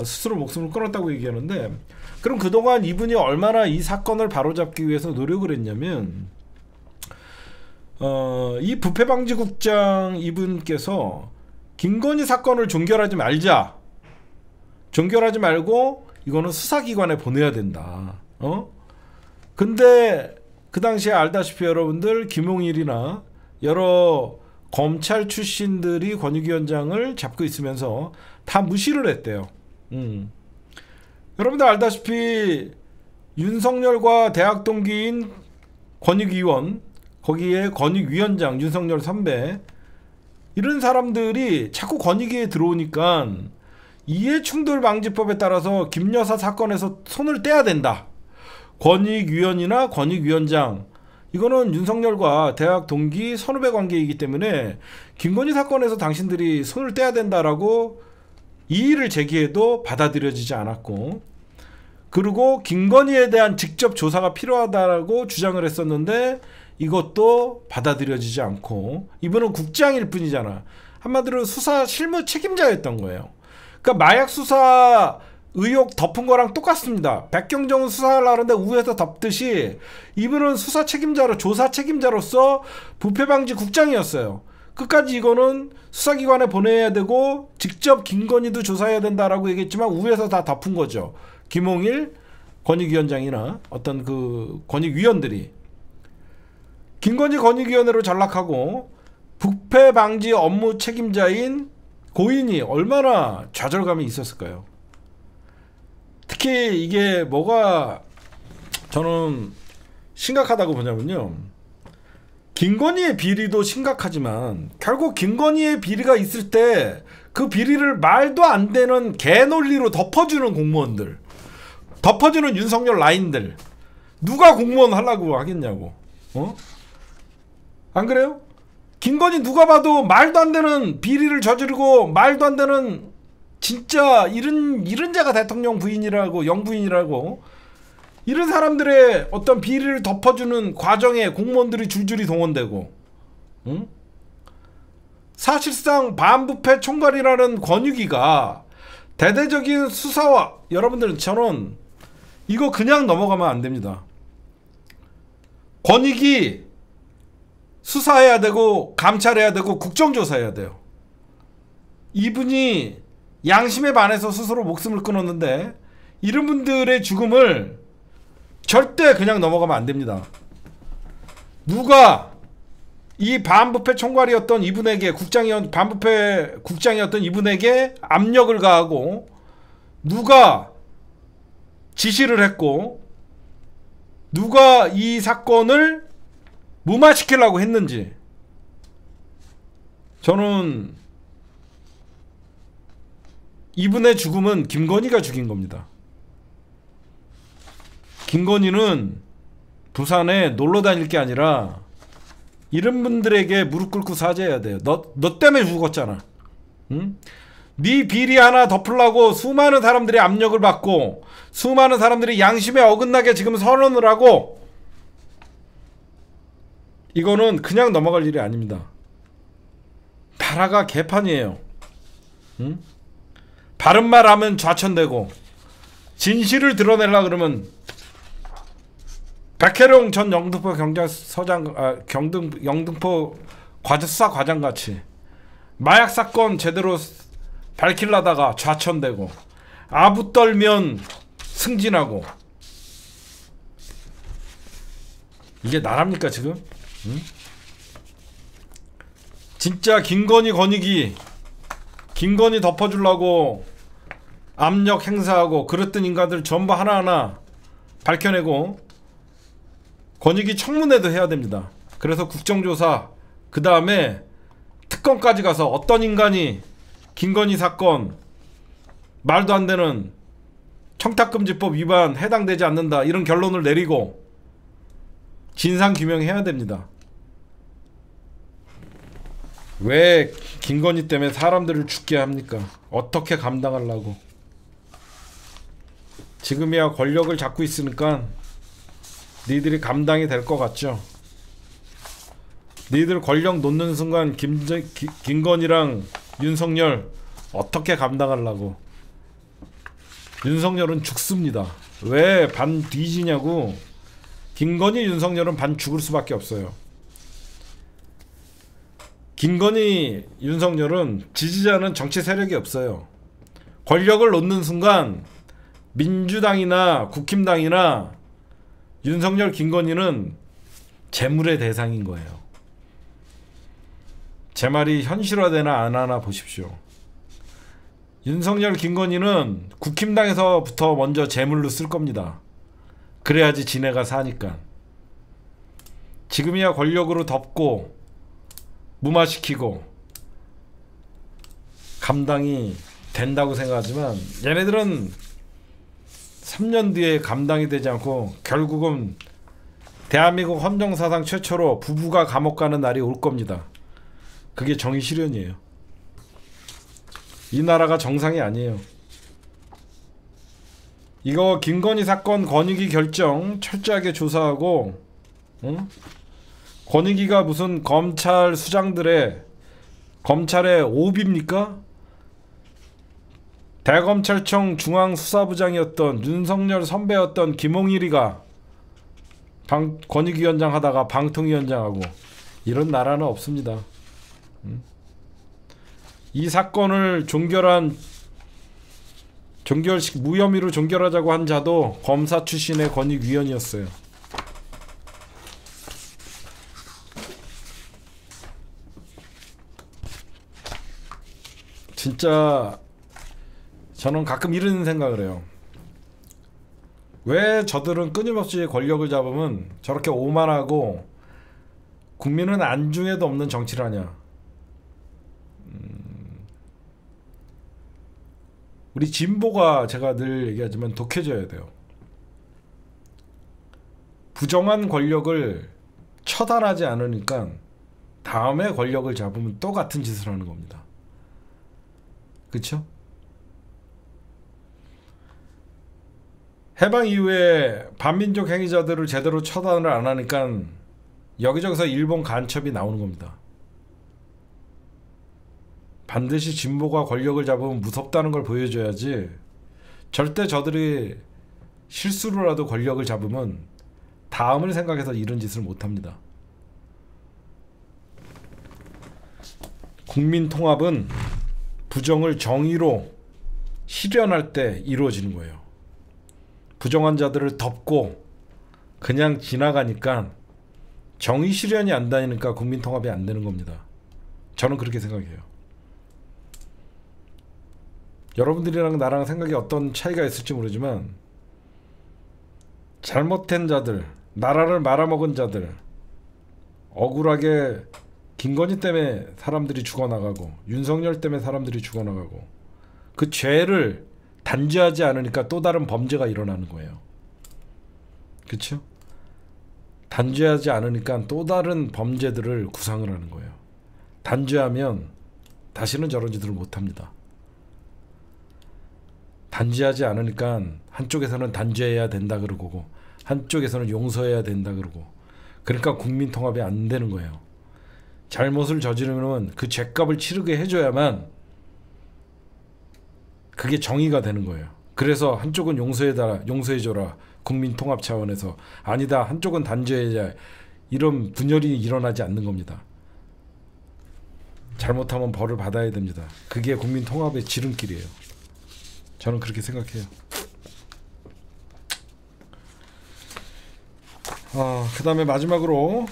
스스로 목숨을 끊었다고 얘기하는데, 그럼 그동안 이분이 얼마나 이 사건을 바로잡기 위해서 노력을 했냐면, 이 부패방지국장 이분께서 김건희 사건을 종결하지 말자, 종결하지 말고 이거는 수사기관에 보내야 된다. 근데 그 당시에 알다시피 여러분들 김용일이나 여러 검찰 출신들이 권익위원장을 잡고 있으면서 다 무시를 했대요. 여러분들 알다시피 윤석열과 대학 동기인 권익위원, 거기에 권익위원장 윤석열 선배, 이런 사람들이 자꾸 권익위에 들어오니까 이해충돌방지법에 따라서 김 여사 사건에서 손을 떼야 된다. 권익위원이나 권익위원장, 이거는 윤석열과 대학 동기 선후배 관계이기 때문에 김건희 사건에서 당신들이 손을 떼야 된다라고 이의를 제기해도 받아들여지지 않았고, 그리고 김건희에 대한 직접 조사가 필요하다고 주장을 했었는데 이것도 받아들여지지 않고, 이분은 국장일 뿐이잖아. 한마디로 수사 실무 책임자였던 거예요. 그러니까 마약 수사 의혹 덮은 거랑 똑같습니다. 백경정은 수사를 하는데 우에서 덮듯이 이분은 수사 책임자로, 조사 책임자로서 부패방지 국장이었어요. 끝까지 이거는 수사기관에 보내야 되고 직접 김건희도 조사해야 된다라고 얘기했지만 우에서 다 덮은 거죠. 김홍일 권익위원장이나 어떤 그 권익위원들이. 김건희 권익위원회로 전락하고 부패방지 업무 책임자인 고인이 얼마나 좌절감이 있었을까요? 특히 이게 뭐가 저는 심각하다고 보냐면요, 김건희의 비리도 심각하지만 결국 김건희의 비리가 있을 때 그 비리를 말도 안 되는 개논리로 덮어주는 공무원들, 덮어주는 윤석열 라인들, 누가 공무원 하려고 하겠냐고. 안 그래요? 김건희 누가 봐도 말도 안 되는 비리를 저지르고 말도 안 되는 진짜 이런 자가 대통령 부인이라고, 영부인이라고, 이런 사람들의 어떤 비리를 덮어주는 과정에 공무원들이 줄줄이 동원되고, 응? 사실상 반부패 총괄이라는 권익위가 대대적인 수사와, 여러분들은 저는 이거 그냥 넘어가면 안 됩니다. 권익위 수사해야 되고 감찰해야 되고 국정조사해야 돼요. 이분이 양심에 반해서 스스로 목숨을 끊었는데 이런 분들의 죽음을 절대 그냥 넘어가면 안 됩니다. 누가 이 반부패 총괄이었던 이분에게, 반부패 국장이었던 이분에게 압력을 가하고 누가 지시를 했고 누가 이 사건을 무마시키려고 했는지, 저는 이분의 죽음은 김건희가 죽인 겁니다. 김건희는 부산에 놀러 다닐 게 아니라 이런 분들에게 무릎 꿇고 사죄해야 돼요. 너 때문에 죽었잖아. 응? 네 비리 하나 덮으려고 수많은 사람들이 압력을 받고 수많은 사람들이 양심에 어긋나게 지금 선언을 하고, 이거는 그냥 넘어갈 일이 아닙니다. 나라가 개판이에요. 응? 바른 말 하면 좌천되고 진실을 드러내려고 그러면 백혜룡 전 영등포 경찰서장, 영등포 수사과장 같이 마약 사건 제대로 밝히려다가 좌천되고, 아부 떨면 승진하고, 이게 나랍니까 지금? 응? 진짜 김건희 권익위, 김건희 덮어주려고 압력 행사하고 그랬던 인간들 전부 하나하나 밝혀내고 권익위 청문회도 해야 됩니다. 그래서 국정조사, 그 다음에 특검까지 가서 어떤 인간이 김건희 사건 말도 안 되는 청탁금지법 위반 해당되지 않는다 이런 결론을 내리고 진상규명해야 됩니다. 왜 김건희 때문에 사람들을 죽게 합니까? 어떻게 감당하려고? 지금이야 권력을 잡고 있으니까 니들이 감당이 될 것 같죠? 니들 권력 놓는 순간 김건희랑 윤석열 어떻게 감당하려고? 윤석열은 죽습니다. 왜 반 뒤지냐고? 김건희, 윤석열은 반 죽을 수밖에 없어요. 김건희, 윤석열은 지지자는 정치 세력이 없어요. 권력을 놓는 순간 민주당이나 국힘당이나 윤석열, 김건희는 재물의 대상인 거예요. 제 말이 현실화되나 안 하나 보십시오. 윤석열, 김건희는 국힘당에서부터 먼저 재물로 쓸 겁니다. 그래야지 지네가 사니까. 지금이야 권력으로 덮고 무마시키고 감당이 된다고 생각하지만 얘네들은 3년 뒤에 감당이 되지 않고 결국은 대한민국 헌정사상 최초로 부부가 감옥 가는 날이 올 겁니다. 그게 정의 실현이에요. 이 나라가 정상이 아니에요. 이거 김건희 사건 권익위 결정 철저하게 조사하고, 응? 권익위가 무슨 검찰 수장들의 검찰의 오비입니까? 대검찰청 중앙수사부장이었던 윤석열 선배였던 김홍일이가 권익위원장 하다가 방통위원장하고 이런 나라는 없습니다. 이 사건을 무혐의로 종결하자고 한 자도 검사 출신의 권익위원이었어요. 진짜 저는 가끔 이런 생각을 해요. 왜 저들은 끊임없이 권력을 잡으면 저렇게 오만하고 국민은 안중에도 없는 정치를 하냐. 우리 진보가 제가 늘 얘기하지만 독해져야 돼요. 부정한 권력을 처단하지 않으니까 다음에 권력을 잡으면 또 같은 짓을 하는 겁니다. 그쵸? 해방 이후에 반민족 행위자들을 제대로 처단을 안 하니까 여기저기서 일본 간첩이 나오는 겁니다. 반드시 진보가 권력을 잡으면 무섭다는 걸 보여줘야지, 절대 저들이 실수로라도 권력을 잡으면 다음을 생각해서 이런 짓을 못합니다. 국민 통합은 부정을 정의로 실현할 때 이루어지는 거예요. 부정한 자들을 덮고 그냥 지나가니까 정의 실현이 안 되니까 국민 통합이 안 되는 겁니다. 저는 그렇게 생각해요. 여러분들이랑 나랑 생각이 어떤 차이가 있을지 모르지만 잘못된 자들, 나라를 말아먹은 자들, 억울하게 김건희 때문에 사람들이 죽어나가고 윤석열 때문에 사람들이 죽어나가고 그 죄를 단죄하지 않으니까 또 다른 범죄가 일어나는 거예요. 그렇죠? 단죄하지 않으니까 또 다른 범죄들을 구상을 하는 거예요. 단죄하면 다시는 저런 짓을 못합니다. 단죄하지 않으니까 한쪽에서는 단죄해야 된다 그러고 한쪽에서는 용서해야 된다 그러고, 그러니까 국민 통합이 안 되는 거예요. 잘못을 저지르면 그 죄값을 치르게 해줘야만 그게 정의가 되는 거예요. 그래서 한쪽은 용서해줘라, 국민 통합 차원에서. 아니다, 한쪽은 단죄해야, 이런 분열이 일어나지 않는 겁니다. 잘못하면 벌을 받아야 됩니다. 그게 국민 통합의 지름길이에요. 저는 그렇게 생각해요. 그 다음에 마지막으로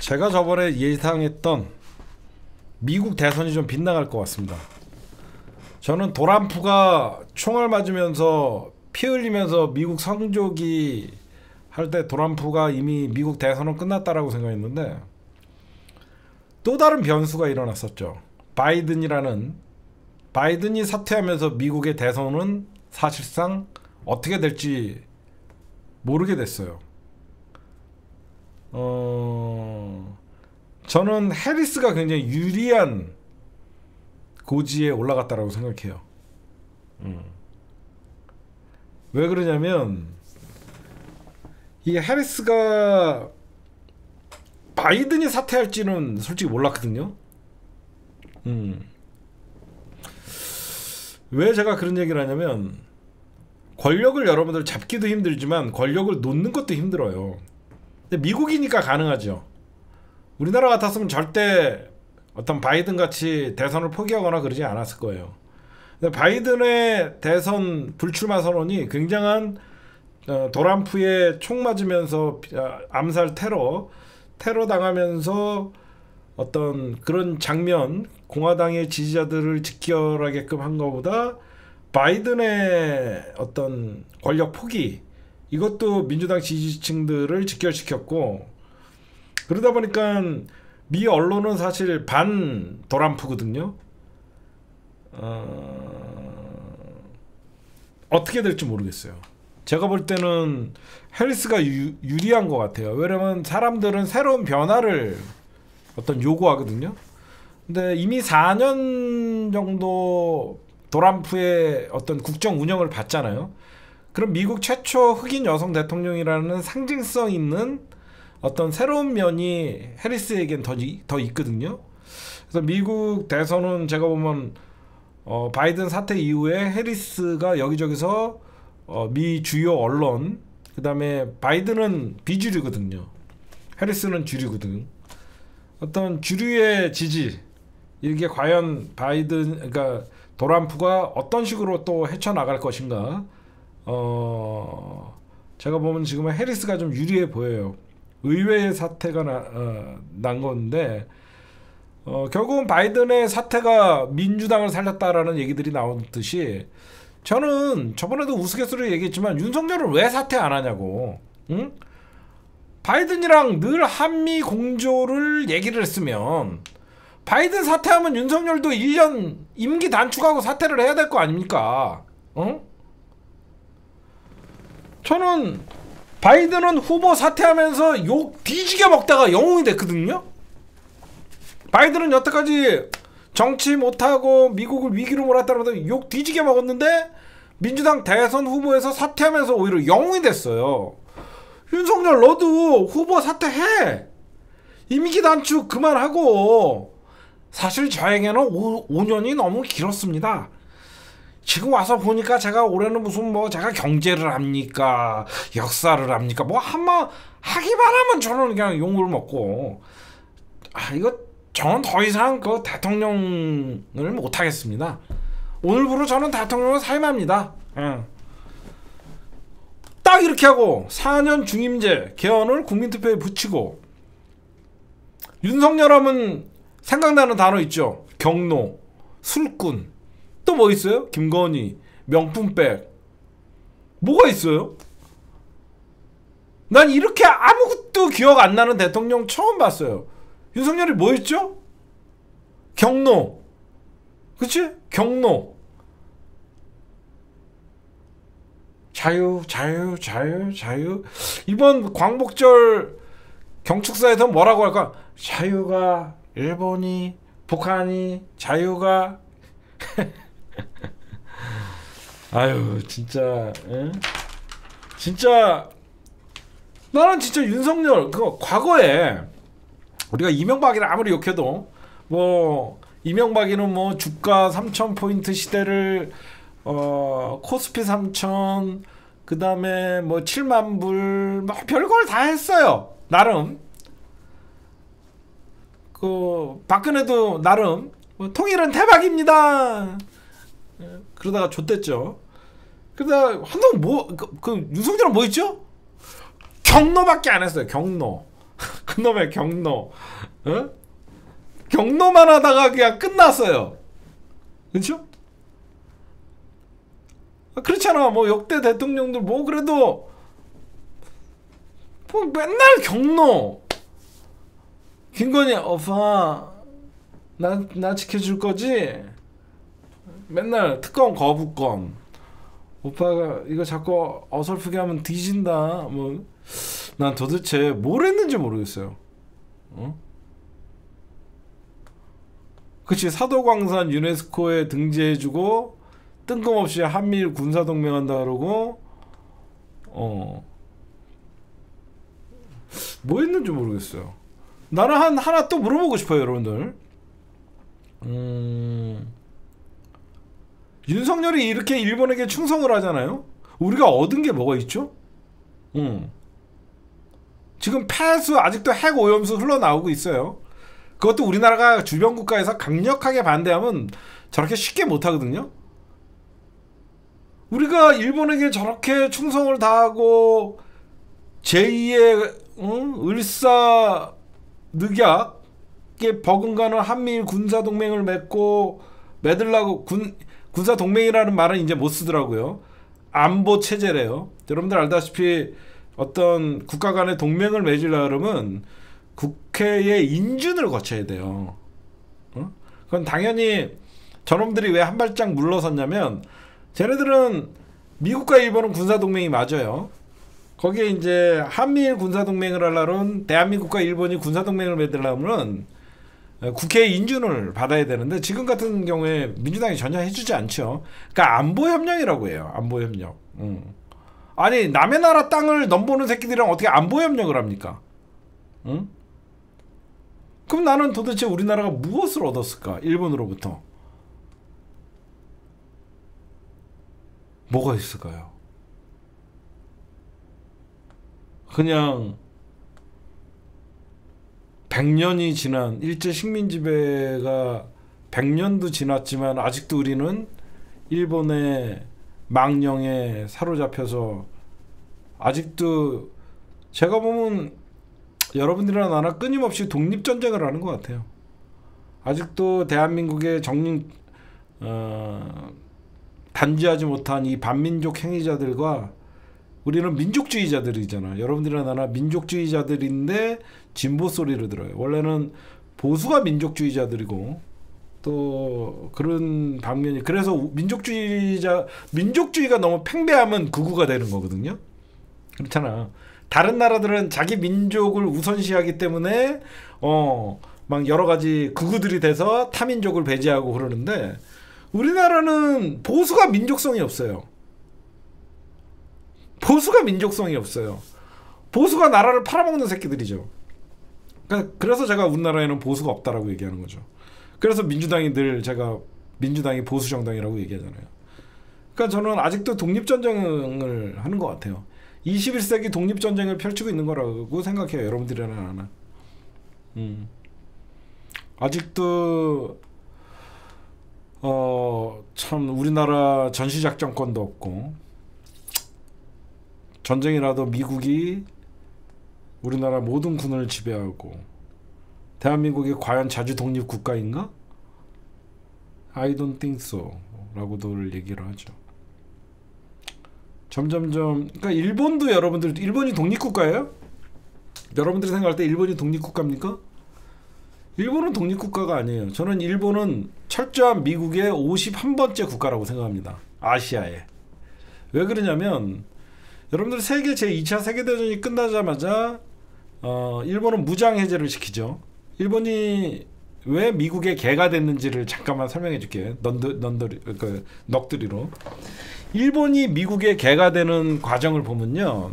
제가 저번에 예상했던 미국 대선이 좀 빗나갈 것 같습니다. 저는 도란프가 총알 맞으면서 피 흘리면서 미국 성조기 할 때 도란프가 이미 미국 대선은 끝났다라고 생각했는데, 또 다른 변수가 일어났었죠. 바이든이 사퇴하면서 미국의 대선은 사실상 어떻게 될지 모르게 됐어요. 저는 해리스가 굉장히 유리한 고지에 올라갔다라고 생각해요. 왜 그러냐면, 이 해리스가 바이든이 사퇴할지는 솔직히 몰랐거든요. 왜 제가 그런 얘기를 하냐면, 권력을 여러분들 잡기도 힘들지만 권력을 놓는 것도 힘들어요. 근데 미국이니까 가능하죠. 우리나라 같았으면 절대 어떤 바이든 같이 대선을 포기하거나 그러지 않았을 거예요. 근데 바이든의 대선 불출마 선언이 굉장한 도란프의 총 맞으면서 암살 테러 당하면서 어떤 그런 장면, 공화당의 지지자들을 직결하게끔 한 것보다 바이든의 어떤 권력 포기, 이것도 민주당 지지층들을 직결시켰고, 그러다 보니까 미 언론은 사실 반 도란프거든요. 어떻게 될지 모르겠어요. 제가 볼 때는 해리스가 유리한 것 같아요. 왜냐면 사람들은 새로운 변화를 어떤 요구하거든요. 근데 이미 4년 정도 도란프의 어떤 국정 운영을 봤잖아요. 그럼 미국 최초 흑인 여성 대통령이라는 상징성 있는 어떤 새로운 면이 해리스에겐 더 있거든요. 그래서 미국 대선은 제가 보면 바이든 사퇴 이후에 해리스가 여기저기서 미 주요 언론, 그 다음에 바이든은 비주류거든요. 해리스는 주류거든. 어떤 주류의 지지, 이게 과연 그러니까 도란프가 어떤 식으로 또 헤쳐나갈 것인가. 제가 보면 지금은 해리스가 좀 유리해 보여요. 의외의 사태가 난 건데, 결국은 바이든의 사태가 민주당을 살렸다라는 얘기들이 나오듯이, 저는 저번에도 우스갯소리로 얘기했지만 윤석열은 왜 사퇴 안 하냐고. 응? 바이든이랑 늘 한미 공조를 얘기를 했으면 바이든 사퇴하면 윤석열도 1년 임기 단축하고 사퇴를 해야 될 거 아닙니까? 저는 바이든은 후보 사퇴하면서 욕 뒤지게 먹다가 영웅이 됐거든요. 바이든은 여태까지 정치 못하고 미국을 위기로 몰았다고 욕 뒤지게 먹었는데, 민주당 대선 후보에서 사퇴하면서 오히려 영웅이 됐어요. 윤석열, 너도 후보 사퇴해. 임기 단축 그만하고. 사실 저에게는 5년이 너무 길었습니다. 지금 와서 보니까 제가 올해는 무슨 제가 경제를 합니까, 역사를 합니까, 한번 하기만 하면 저는 그냥 욕을 먹고, 이거 저는 더 이상 그 대통령을 못하겠습니다. 오늘부로 저는 대통령을 사임합니다. 딱 이렇게 하고 4년 중임제 개헌을 국민투표에 붙이고, 윤석열 하면 생각나는 단어 있죠. 경로, 술꾼, 또 뭐 있어요? 김건희, 명품백, 뭐가 있어요? 난 이렇게 아무것도 기억 안 나는 대통령 처음 봤어요. 윤석열이 뭐 했죠? 경로, 그치? 경로, 자유. 이번 광복절 경축사에서 뭐라고 할까? 자유가, 일본이, 북한이, 자유가. 아유, 진짜, 진짜 나는 진짜 윤석열, 과거에 우리가 이명박이를 아무리 욕해도 이명박이는 주가 3,000포인트 시대를 코스피 3,000, 그 다음에 뭐 7만 불, 뭐 별걸 다 했어요. 나름. 그 박근혜도 나름 뭐 통일은 대박입니다. 그러다가 좆됐죠. 그러다 한동 그 윤석열은 뭐 있죠? 경로밖에 안 했어요. 경로. 그놈의 경로. 어? 경로만 하다가 그냥 끝났어요. 그렇죠? 그렇잖아. 뭐 역대 대통령들 뭐 그래도 뭐 맨날 경로. 김건희 오빠 나 지켜줄 거지? 맨날 특검 거부권. 오빠가 이거 자꾸 어설프게 하면 뒤진다. 뭐 난 도대체 뭘 했는지 모르겠어요. 어? 그치, 사도광산 유네스코에 등재해주고 뜬금없이 한미일 군사동맹한다 그러고 뭐 했는지 모르겠어요. 나는 하나 또 물어보고 싶어요, 여러분들. 윤석열이 이렇게 일본에게 충성을 하잖아요. 우리가 얻은 게 뭐가 있죠? 지금 폐수 아직도 핵 오염수 흘러나오고 있어요. 그것도 우리나라가 주변 국가에서 강력하게 반대하면 저렇게 쉽게 못하거든요. 우리가 일본에게 저렇게 충성을 다하고 제2의 을사늑약에 버금가는 한미일 군사동맹을 맺으려고 군사동맹이라는 말은 이제 못 쓰더라고요. 안보 체제래요. 여러분들 알다시피 어떤 국가 간의 동맹을 맺으려면 국회의 인준을 거쳐야 돼요. 그건 당연히 저놈들이 왜 한 발짝 물러섰냐면 쟤네들은 미국과 일본은 군사동맹이 맞아요. 거기에 이제 한미일 군사동맹을 하려면 대한민국과 일본이 군사동맹을 맺으려면 국회의 인준을 받아야 되는데 지금 같은 경우에 민주당이 전혀 해주지 않죠. 그러니까 안보협력이라고 해요. 안보협력. 아니 남의 나라 땅을 넘보는 새끼들이랑 어떻게 안보협력을 합니까? 응? 그럼 나는 도대체 우리나라가 무엇을 얻었을까? 일본으로부터. 뭐가 있을까요? 그냥 100년이 지난 일제 식민지배가 100년도 지났지만 아직도 우리는 일본의 망령에 사로잡혀서 아직도 제가 보면 여러분들이랑 나나 끊임없이 독립전쟁을 하는 것 같아요. 아직도 대한민국의 단죄하지 못한 이 반민족 행위자들과 우리는 민족주의자들이잖아. 여러분들이랑 나나 민족주의자들인데 진보 소리를 들어요. 원래는 보수가 민족주의자들이고 또 그런 방면이 그래서 민족주의가 너무 팽배하면 극우가 되는 거거든요. 그렇잖아. 다른 나라들은 자기 민족을 우선시하기 때문에 막 여러 가지 극우들이 돼서 타민족을 배제하고 그러는데 우리나라는 보수가 민족성이 없어요. 보수가 민족성이 없어요. 보수가 나라를 팔아먹는 새끼들이죠. 그래서 제가 우리나라에는 보수가 없다라고 얘기하는 거죠. 그래서 민주당이 보수 정당이라고 얘기하잖아요. 그러니까 저는 아직도 독립전쟁을 하는 것 같아요. 21세기 독립전쟁을 펼치고 있는 거라고 생각해요. 여러분들이랑 하나. 아직도 참 우리나라 전시작전권도 없고 전쟁이라도 미국이 우리나라 모든 군을 지배하고 대한민국이 과연 자주 독립 국가인가? I don't think so 라고들 얘기를 하죠. 점점점 그러니까 일본도 여러분들 일본이 독립국가예요? 여러분들이 생각할 때 일본이 독립국가입니까? 일본은 독립국가가 아니에요. 저는 일본은 철저한 미국의 51번째 국가라고 생각합니다. 아시아에. 왜 그러냐면 여러분들 세계 제2차 세계대전이 끝나자마자 일본은 무장해제를 시키죠. 일본이 왜 미국의 개가 됐는지를 잠깐만 설명해 줄게요. 넋두리로. 일본이 미국의 개가 되는 과정을 보면요.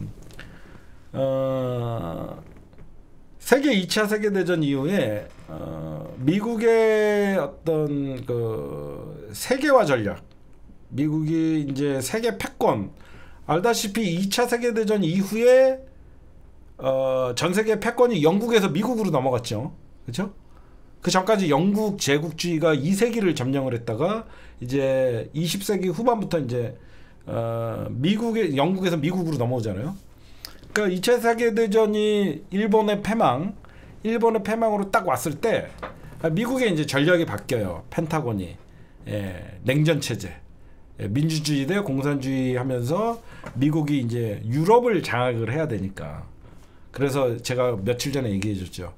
세계 2차 세계대전 이후에 미국의 어떤 그 세계화 전략, 미국이 이제 세계 패권, 알다시피 2차 세계대전 이후에 전 세계 패권이 영국에서 미국으로 넘어갔죠. 그렇죠? 그 전까지 영국 제국주의가 2세기를 점령을 했다가 이제 20세기 후반부터 이제 영국에서 미국으로 넘어오잖아요. 그러니까 2차 세계대전이 일본의 패망으로 딱 왔을 때 미국의 이제 전략이 바뀌어요. 펜타곤이 냉전 체제, 민주주의 대 공산주의 하면서 미국이 이제 유럽을 장악을 해야 되니까. 그래서 제가 며칠 전에 얘기해줬죠.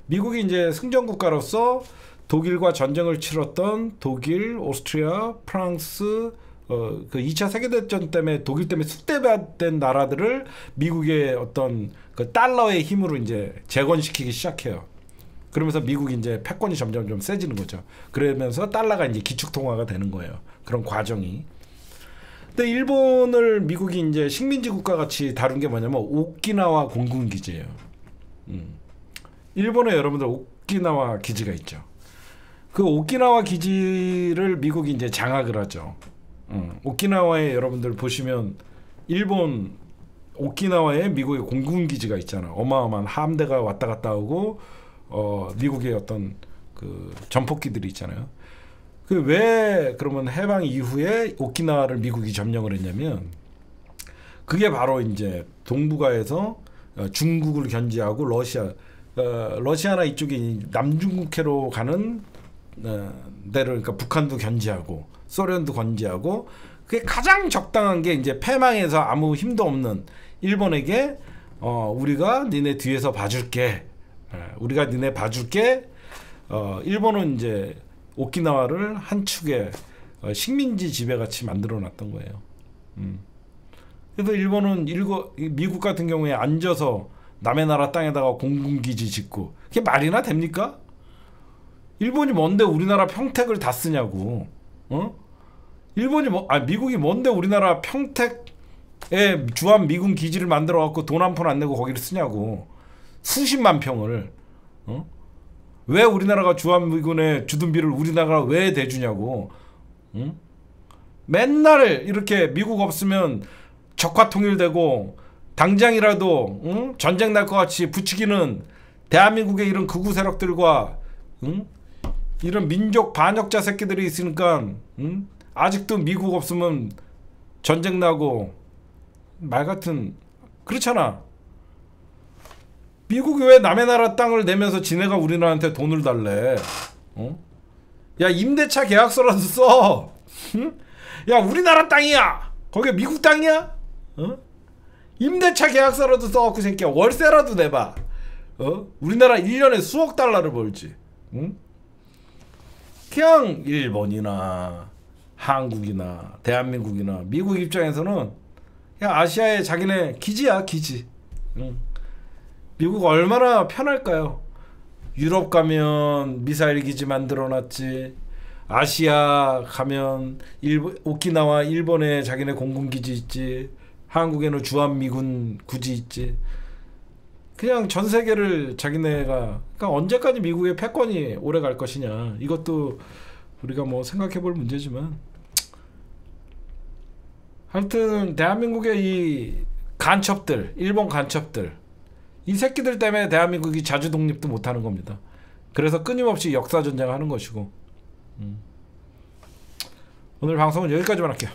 미국이 이제 승전 국가로서 독일과 전쟁을 치렀던 독일, 오스트리아, 프랑스, 그 2차 세계대전 때문에 독일 때문에 쑥대밭된 나라들을 미국의 어떤 그 달러의 힘으로 이제 재건시키기 시작해요. 그러면서 미국이 이제 패권이 점점 좀 세지는 거죠. 그러면서 달러가 이제 기축통화가 되는 거예요. 그런 과정이. 근데 일본을 미국이 이제 식민지 국가 같이 다룬 게 뭐냐면 오키나와 공군기지예요. 일본에 여러분들 오키나와 기지가 있죠. 그 오키나와 기지를 미국이 이제 장악을 하죠. 오키나와에 여러분들 보시면 일본 오키나와에 미국의 공군기지가 있잖아. 어마어마한 함대가 왔다 갔다 하고 미국의 어떤 그 전폭기들이 있잖아요. 그 왜 그러면 해방 이후에 오키나와를 미국이 점령을 했냐면 그게 바로 이제 동북아에서 중국을 견제하고 러시아나 이쪽이 남중국해로 가는 데를 그러니까 북한도 견제하고 소련도 견제하고 그게 가장 적당한 게 이제 패망해서 아무 힘도 없는 일본에게 우리가 니네 뒤에서 봐줄게. 우리가 니네 봐줄게. 일본은 이제 오키나와를 한 축의 식민지 지배같이 만들어놨던 거예요. 그래서 일본은 미국 같은 경우에 앉아서 남의 나라 땅에다가 공군기지 짓고 그게 말이나 됩니까? 일본이 뭔데 우리나라 평택을 다 쓰냐고. 미국이 뭔데 우리나라 평택에 주한 미군 기지를 만들어 갖고 돈 한 푼 안 내고 거기를 쓰냐고. 수십만 평을. 왜 우리나라가 주한미군의 주둔비를 우리나라가 왜 대주냐고. 맨날 이렇게 미국 없으면 적화 통일되고 당장이라도 전쟁 날 것 같이 부추기는 대한민국의 이런 극우 세력들과 이런 민족 반역자 새끼들이 있으니까 아직도 미국 없으면 전쟁 나고 말 같은 그렇잖아. 미국이 왜 남의 나라 땅을 내면서 지네가 우리나라한테 돈을 달래? 야 임대차 계약서라도 써. 야 우리나라 땅이야. 거기 미국 땅이야? 임대차 계약서라도 써. 그 새끼야. 월세라도 내봐. 우리나라 1년에 수억 달러를 벌지. 그냥 일본이나 한국이나 대한민국이나 미국 입장에서는 그냥 아시아의 자기네 기지야 기지. 미국 얼마나 편할까요? 유럽 가면 미사일 기지 만들어놨지. 아시아 가면 오키나와 일본에 자기네 공군기지 있지. 한국에는 주한미군 구지 있지. 그냥 전 세계를 자기네가 그러니까 언제까지 미국의 패권이 오래 갈 것이냐. 이것도 우리가 뭐 생각해 볼 문제지만 하여튼 대한민국의 이 간첩들, 일본 간첩들 이 새끼들 때문에 대한민국이 자주 독립도 못하는 겁니다. 그래서 끊임없이 역사전쟁을 하는 것이고 오늘 방송은 여기까지만 할게요.